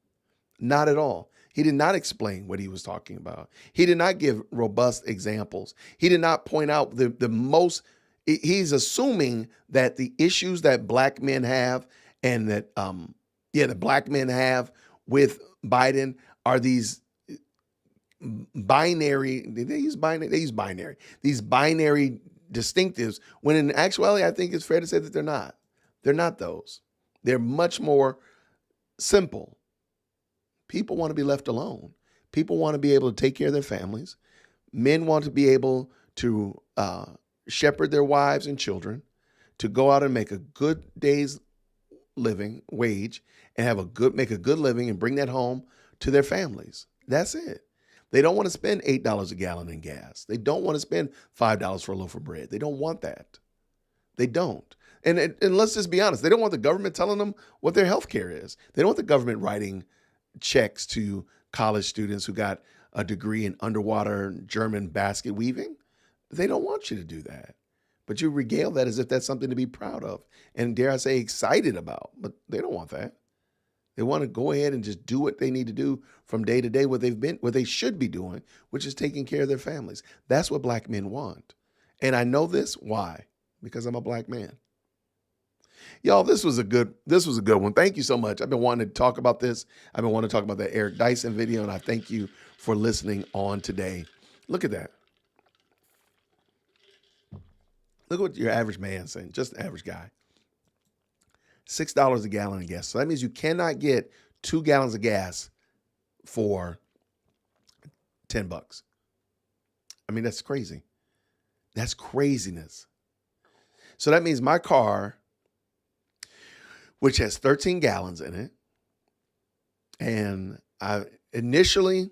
Speaker 1: Not at all. He did not explain what he was talking about. He did not give robust examples. He did not point out the most. He's assuming that the issues that black men have and that the black men have with Biden are these binary. They use binary. These binary distinctives. When in actuality, I think it's fair to say that they're not. They're not those. They're much more simple. People want to be left alone. People want to be able to take care of their families. Men want to be able to shepherd their wives and children, to go out and make a good day's living wage and make a good living and bring that home to their families. That's it. They don't want to spend $8 a gallon in gas. They don't want to spend $5 for a loaf of bread. They don't want that. They don't. And let's just be honest. They don't want the government telling them what their health care is. They don't want the government writing checks to college students who got a degree in underwater German basket weaving. They don't want you to do that. But you regale that as if that's something to be proud of and, dare I say, excited about. But they don't want that. They want to go ahead and just do what they need to do from day to day, what they should be doing, which is taking care of their families. That's what black men want. And I know this. Why? Because I'm a black man. Y'all, this was a good one. Thank you so much. I've been wanting to talk about this. I've been wanting to talk about that Eric Dyson video, and I thank you for listening on today. Look at that. Look at what your average man saying, just an average guy. $6 a gallon of gas. So that means you cannot get 2 gallons of gas for $10. I mean, that's crazy. That's craziness. So that means my car, which has 13 gallons in it, and initially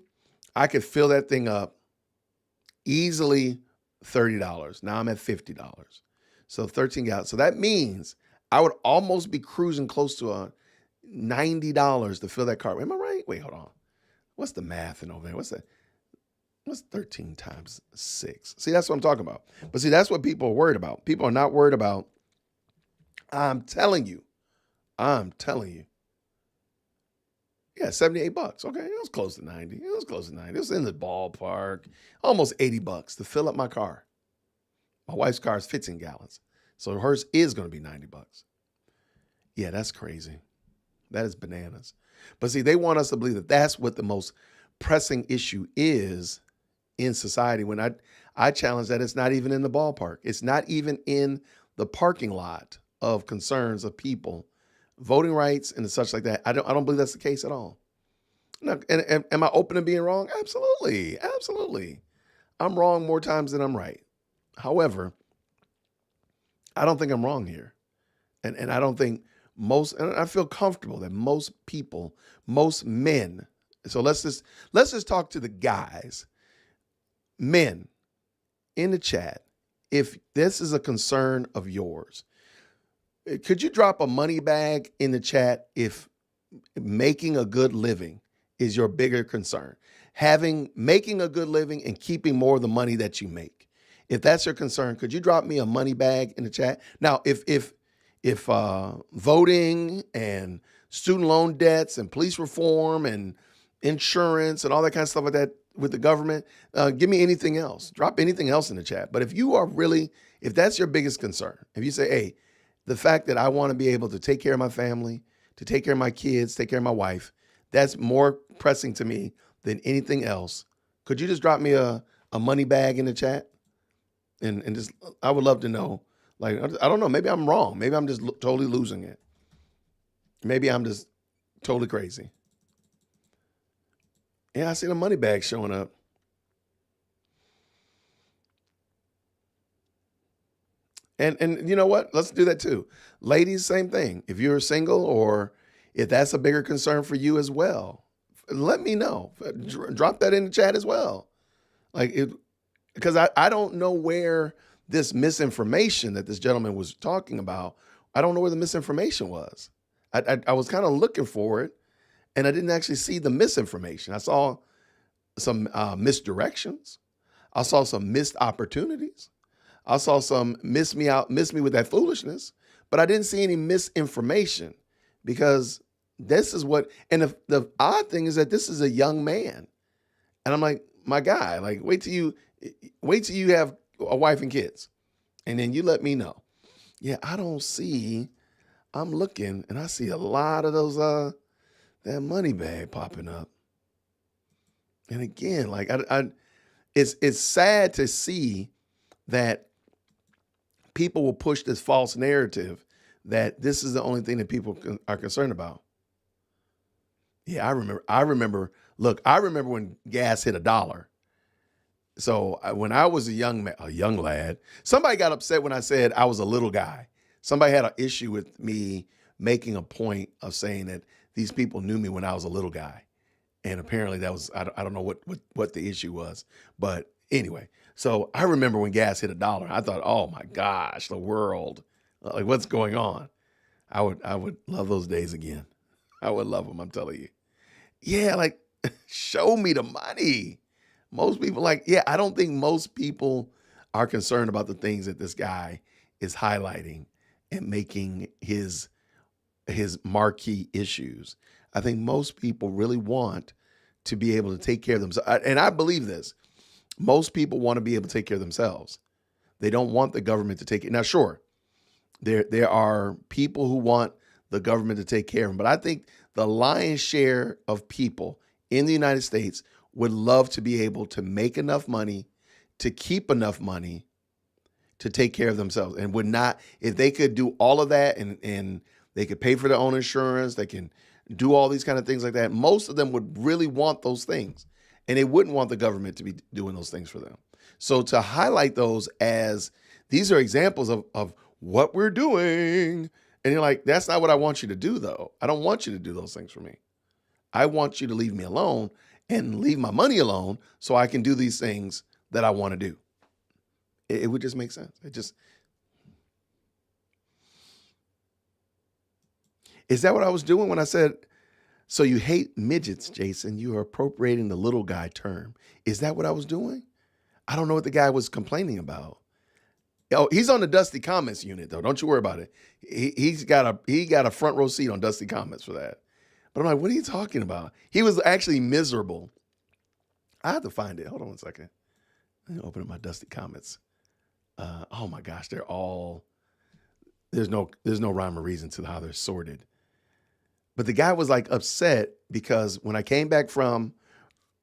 Speaker 1: I could fill that thing up easily $30. Now I'm at $50. So 13 gallons. So that means I would almost be cruising close to $90 to fill that car. Am I right? Wait, hold on. What's the math in over there? What's 13 times 6? See, that's what I'm talking about. But see, that's what people are worried about. People are not worried about, I'm telling you. Yeah, $78. Okay, it was close to 90. It was in the ballpark. Almost $80 to fill up my car. My wife's car is 15 gallons. So hers is going to be $90. Yeah, that's crazy. That is bananas. But see, they want us to believe that that's what the most pressing issue is in society, when I challenge that it's not even in the ballpark. It's not even in the parking lot of concerns of people. Voting rights and such like that. I don't believe that's the case at all. Now, and am I open to being wrong? Absolutely. Absolutely. I'm wrong more times than I'm right. However, I don't think I'm wrong here. And I don't think and I feel comfortable that most people, most men, so let's just talk to the guys. Men in the chat, if this is a concern of yours, could you drop a money bag in the chat if making a good living is your bigger concern? Making a good living and keeping more of the money that you make. If that's your concern, could you drop me a money bag in the chat? Now, if voting and student loan debts and police reform and insurance and all that kind of stuff like that with the government, give me anything else. Drop anything else in the chat. But if that's your biggest concern, if you say, hey, the fact that I want to be able to take care of my family, to take care of my kids, take care of my wife, that's more pressing to me than anything else. Could you just drop me a money bag in the chat? And just, I would love to know. Like, I don't know. Maybe I'm wrong. Maybe I'm just totally losing it. Maybe I'm just totally crazy. Yeah, I see the money bag showing up. And you know what? Let's do that too. Ladies, same thing. If you're single or if that's a bigger concern for you as well, let me know. Drop that in the chat as well. Because I don't know where this misinformation that this gentleman was talking about, I don't know where the misinformation was. I was kind of looking for it, and I didn't actually see the misinformation. I saw some misdirections. I saw some missed opportunities. I saw some miss me with that foolishness, but I didn't see any misinformation because this is what, and the odd thing is that this is a young man. And I'm like, my guy, like, wait till you have a wife and kids, and then you let me know. Yeah, I'm looking and I see a lot of those, that money bag popping up. And again, like it's sad to see that people will push this false narrative that this is the only thing that people are concerned about. Yeah, I remember. Look, I remember when gas hit $1. So when I was a young lad, somebody got upset when I said I was a little guy. Somebody had an issue with me making a point of saying that these people knew me when I was a little guy. And apparently that was, I don't know what the issue was. But anyway, so I remember when gas hit $1. I thought, oh my gosh, the world, like what's going on? I would love those days again. I would love them, I'm telling you. Yeah, like show me the money. Most people I don't think most people are concerned about the things that this guy is highlighting and making his marquee issues. I think most people really want to be able to take care of themselves. And I believe this. Most people want to be able to take care of themselves. They don't want the government to take it. Now, sure, there are people who want the government to take care of them. But I think the lion's share of people in the United States would love to be able to make enough money, to keep enough money, to take care of themselves, and would not, if they could do all of that and they could pay for their own insurance, they can do all these kind of things like that. Most of them would really want those things, and they wouldn't want the government to be doing those things for them. So to highlight those as these are examples of what we're doing, and you're like, that's not what I want you to do, though. I don't want you to do those things for me. I want you to leave me alone and leave my money alone so I can do these things that I want to do. It would just make sense. Is that what I was doing when I said, so you hate midgets, Jason? You are appropriating the little guy term. Is that what I was doing? I don't know what the guy was complaining about. Oh, he's on the Dusty Comments unit, though. Don't you worry about it. He got a front row seat on Dusty Comments for that. But I'm like, what are you talking about? He was actually miserable. I have to find it. Hold on one second. Let me open up my Dusty Comments. Oh my gosh, there's no rhyme or reason to how they're sorted. But the guy was like upset because when I came back from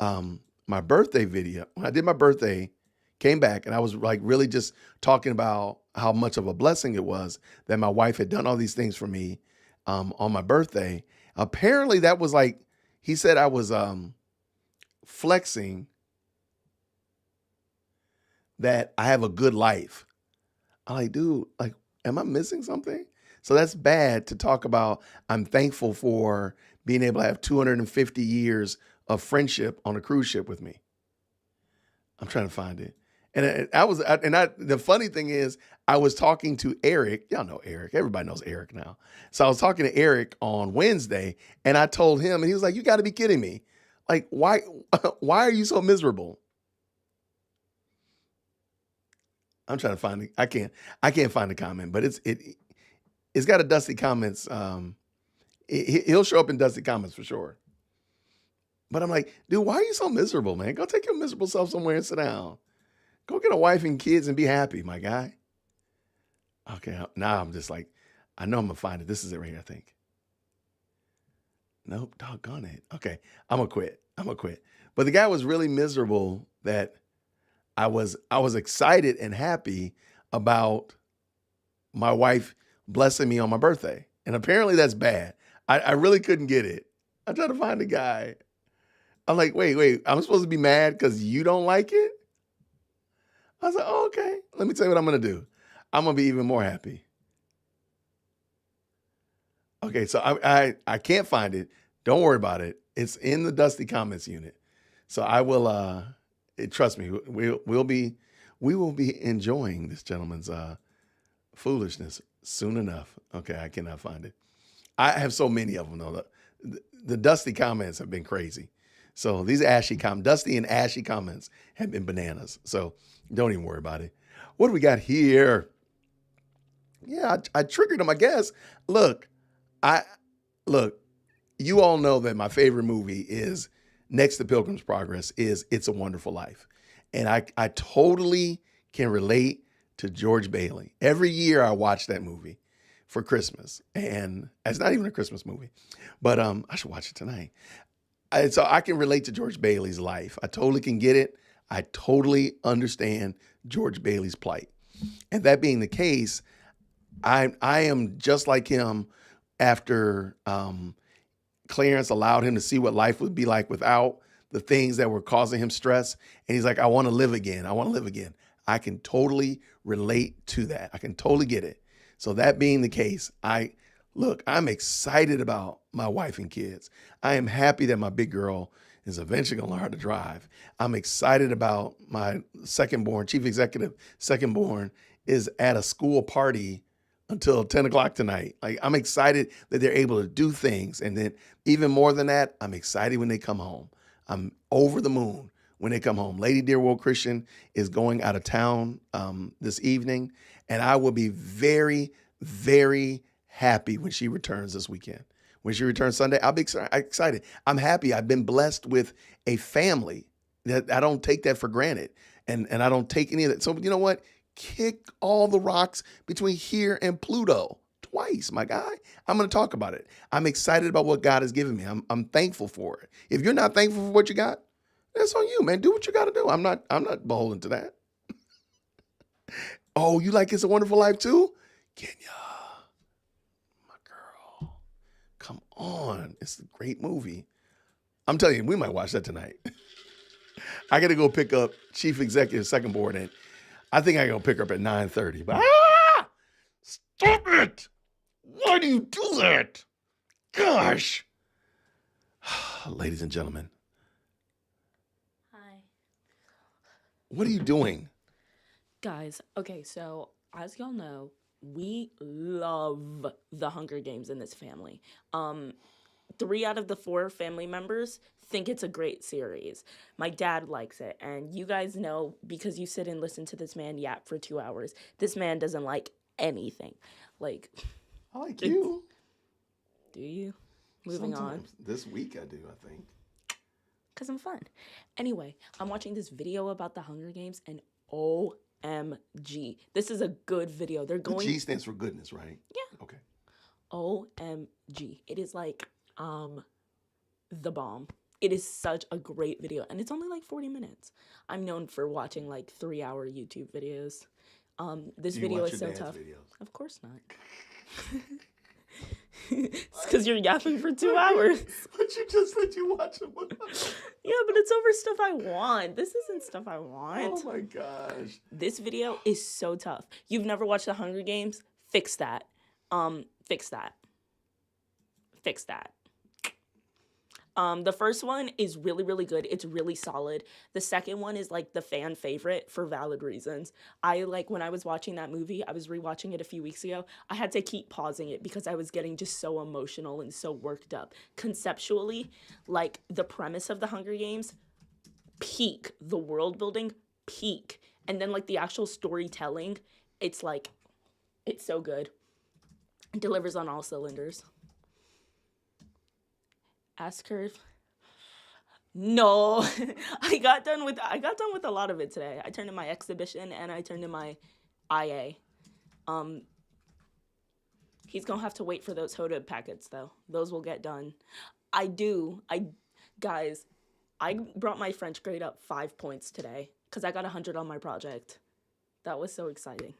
Speaker 1: my birthday video, when I did my birthday, came back and I was like really just talking about how much of a blessing it was that my wife had done all these things for me on my birthday. Apparently that was like, he said I was flexing that I have a good life. I'm like, dude, like, am I missing something? So that's bad to talk about. I'm thankful for being able to have 250 years of friendship on a cruise ship with me. I'm trying to find it. And the funny thing is, I was talking to Eric. Y'all know Eric. Everybody knows Eric now. So I was talking to Eric on Wednesday, and I told him, and he was like, "You got to be kidding me! Like, why are you so miserable?" I'm trying to find it. I can't find the comment, but it's got a Dusty Comments. He'll show up in Dusty Comments for sure. But I'm like, dude, why are you so miserable, man? Go take your miserable self somewhere and sit down. Go get a wife and kids and be happy, my guy. Okay, now I'm just like, I know I'm going to find it. This is it right here, I think. Nope, doggone it. Okay, I'm going to quit. But the guy was really miserable that I was excited and happy about my wife blessing me on my birthday. And apparently that's bad. I really couldn't get it. I tried to find the guy. I'm like, wait, I'm supposed to be mad because you don't like it? I was like, oh, okay. Let me tell you what I'm going to do. I'm going to be even more happy. Okay, so I can't find it. Don't worry about it. It's in the Dusty Comments unit. So I will, trust me, we will be enjoying this gentleman's foolishness soon enough. Okay, I cannot find it. I have so many of them though. The Dusty comments have been crazy. So these Dusty and ashy comments have been bananas. So don't even worry about it. What do we got here? Yeah, I triggered him, I guess. Look, you all know that my favorite movie is next to Pilgrim's Progress is It's a Wonderful Life. And I totally can relate to George Bailey. Every year I watch that movie for Christmas. And it's not even a Christmas movie, but I should watch it tonight. So I can relate to George Bailey's life. I totally can get it. I totally understand George Bailey's plight. And that being the case, I am just like him after Clarence allowed him to see what life would be like without the things that were causing him stress. And he's like, I want to live again. I want to live again. I can totally relate to that. I can totally get it. So that being the case, I'm excited about my wife and kids. I am happy that my big girl is eventually going to learn how to drive. I'm excited about my chief executive second-born is at a school party until 10 o'clock tonight. Like, I'm excited that they're able to do things. And then even more than that, I'm excited when they come home. I'm over the moon when they come home. Lady Dearworld Christian is going out of town this evening, and I will be very, very happy when she returns this weekend. When she returns Sunday, I'll be excited. I'm happy. I've been blessed with a family that I don't take that for granted. And I don't take any of that. So you know what? Kick all the rocks between here and Pluto twice, my guy. I'm going to talk about it. I'm excited about what God has given me. I'm thankful for it. If you're not thankful for what you got, that's on you, man. Do what you got to do. I'm not beholden to that. Oh, you like It's a Wonderful Life too? Kenya, my girl, come on. It's a great movie. I'm telling you, we might watch that tonight. I got to go pick up Chief Executive Second Board, and I think I can go pick her up at 9:30. But stop it! Why do you do that? Gosh. Ladies and gentlemen.
Speaker 5: Hi.
Speaker 1: What are you doing?
Speaker 5: Guys, okay, so as y'all know, we love the Hunger Games in this family. 3 out of the 4 family members think it's a great series. My dad likes it, and you guys know because you sit and listen to this man yap for 2 hours. This man doesn't like anything. Like,
Speaker 1: I like you.
Speaker 5: do you? Moving
Speaker 1: Sometimes. This week I do, I think.
Speaker 5: Because I'm fun. Anyway, I'm watching this video about the Hunger Games, and OMG. This is a good video. They're going...
Speaker 1: The G stands for goodness, right?
Speaker 5: Yeah.
Speaker 1: Okay.
Speaker 5: OMG. It is like, the bomb. It is such a great video, and it's only like 40 minutes. I'm known for watching like 3-hour YouTube videos. This video is so tough. Videos? Of course not. It's because you're yapping for 2 hours.
Speaker 1: But you just said you watch them.
Speaker 5: Yeah, but it's over stuff I want. This isn't stuff I want.
Speaker 1: Oh my gosh.
Speaker 5: This video is so tough. You've never watched the Hunger Games? Fix that. Fix that. Fix that. The first one is really, really good. It's really solid. The second one is like the fan favorite for valid reasons. When I was watching that movie, I was rewatching it a few weeks ago. I had to keep pausing it because I was getting just so emotional and so worked up. Conceptually, like the premise of the Hunger Games, peak. The world building, peak. And then like the actual storytelling, it's so good. It delivers on all cylinders. Ask her. No, I got done with a lot of it today. I turned in my exhibition and I turned in my IA. He's gonna have to wait for those HODA packets though. Those will get done. Guys, I brought my French grade up 5 points today because I got 100 on my project. That was so exciting.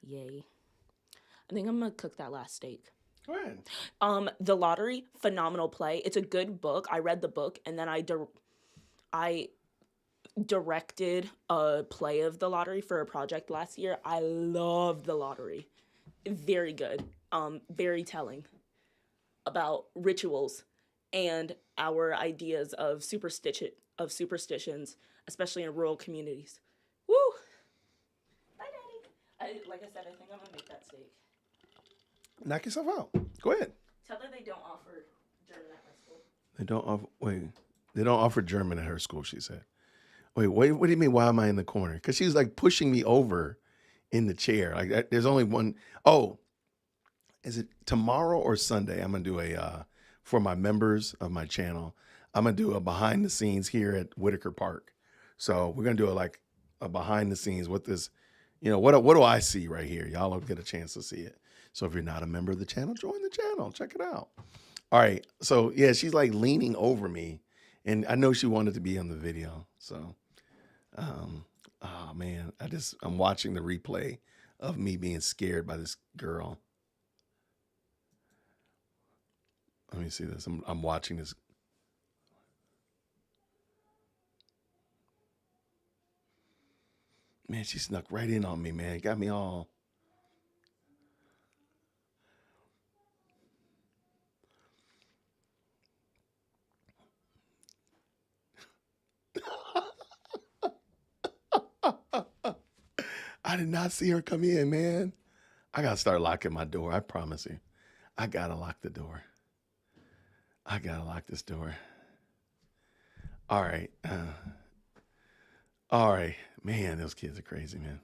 Speaker 5: Yay. I think I'm gonna cook that last steak.
Speaker 1: Go ahead.
Speaker 5: The Lottery, phenomenal play. It's a good book. I read the book and then I directed a play of The Lottery for a project last year. I love The Lottery. Very good. Very telling about rituals and our ideas of superstitions, especially in rural communities. Woo! Bye, Daddy. Like I said, I think I'm gonna make that steak.
Speaker 1: Knock yourself out. Go ahead.
Speaker 5: Tell her they don't offer German at my school.
Speaker 1: They don't offer. Wait. They don't offer German at her school. She said. Wait. What do you mean? Why am I in the corner? Because she's like pushing me over in the chair. Like there's only one. Oh, is it tomorrow or Sunday? I'm gonna do a for my members of my channel. I'm gonna do a behind the scenes here at Whitaker Park. So we're gonna do a behind the scenes with this. You know, what do I see right here? Y'all will get a chance to see it. So if you're not a member of the channel, join the channel. Check it out. All right. So yeah, she's like leaning over me, and I know she wanted to be on the video. So, oh man, I'm watching the replay of me being scared by this girl. Let me see this. I'm watching this. Man, she snuck right in on me, man. Got me all. I did not see her come in, man. I got to start locking my door. I promise you. I got to lock the door. I got to lock this door. All right. All right. Man, those kids are crazy, man.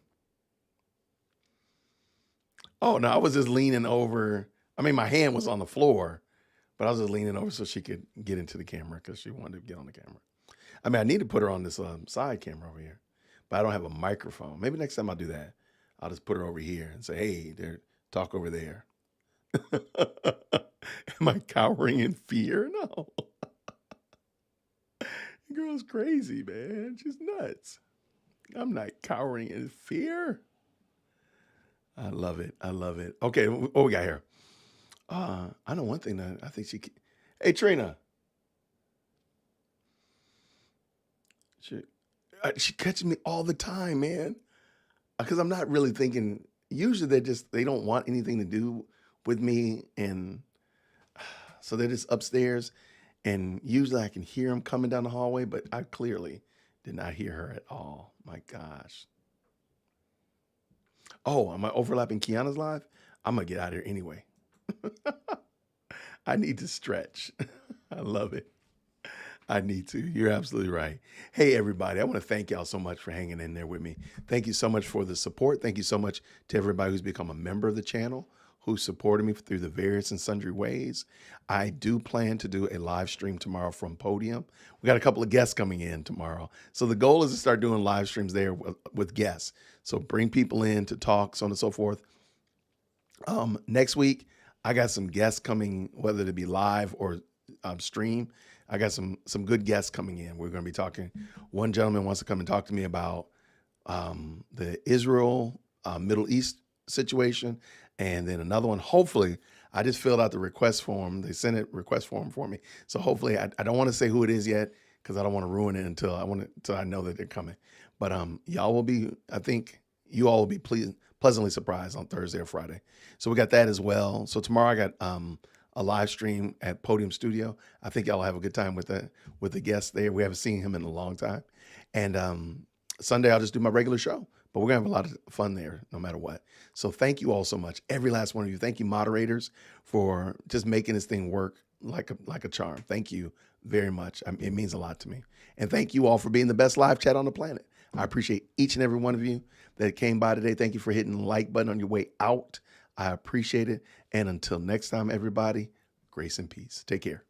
Speaker 1: Oh, no, I was just leaning over. I mean, my hand was on the floor, but I was just leaning over so she could get into the camera because she wanted to get on the camera. I mean, I need to put her on this side camera over here, but I don't have a microphone. Maybe next time I'll do that. I'll just put her over here and say, hey, there, talk over there. Am I cowering in fear? No. Girl's crazy, man. She's nuts. I'm not cowering in fear. I love it. I love it. Okay, what we got here? I know one thing that I think hey, Trina. She catches me all the time, man. Because I'm not really thinking. Usually they don't want anything to do with me. And so they're just upstairs. And usually I can hear them coming down the hallway, but I clearly did not hear her at all. My gosh. Oh, am I overlapping Kiana's live? I'm going to get out of here anyway. I need to stretch. I love it. I need to. You're absolutely right. Hey, everybody. I want to thank y'all so much for hanging in there with me. Thank you so much for the support. Thank you so much to everybody who's become a member of the channel, who supported me through the various and sundry ways. I do plan to do a live stream tomorrow from Podium. We got a couple of guests coming in tomorrow. So the goal is to start doing live streams there with guests. So bring people in to talk, so on and so forth. Next week, I got some guests coming, whether it be live or stream. I got some good guests coming in. We're going to be talking. One gentleman wants to come and talk to me about the Israel, Middle East situation. And then another one, hopefully, I just filled out the request form. They sent a request form for me. So hopefully, I don't want to say who it is yet because I don't want to ruin it until I know that they're coming. But y'all will be, I think you all will be pleasantly surprised on Thursday or Friday. So we got that as well. So tomorrow I got a live stream at Podium Studio. I think y'all will have a good time with the guest there. We haven't seen him in a long time. And Sunday I'll just do my regular show. But we're going to have a lot of fun there no matter what. So thank you all so much. Every last one of you. Thank you, moderators, for just making this thing work like a charm. Thank you very much. It means a lot to me. And thank you all for being the best live chat on the planet. I appreciate each and every one of you that came by today. Thank you for hitting the like button on your way out. I appreciate it. And until next time, everybody, grace and peace. Take care.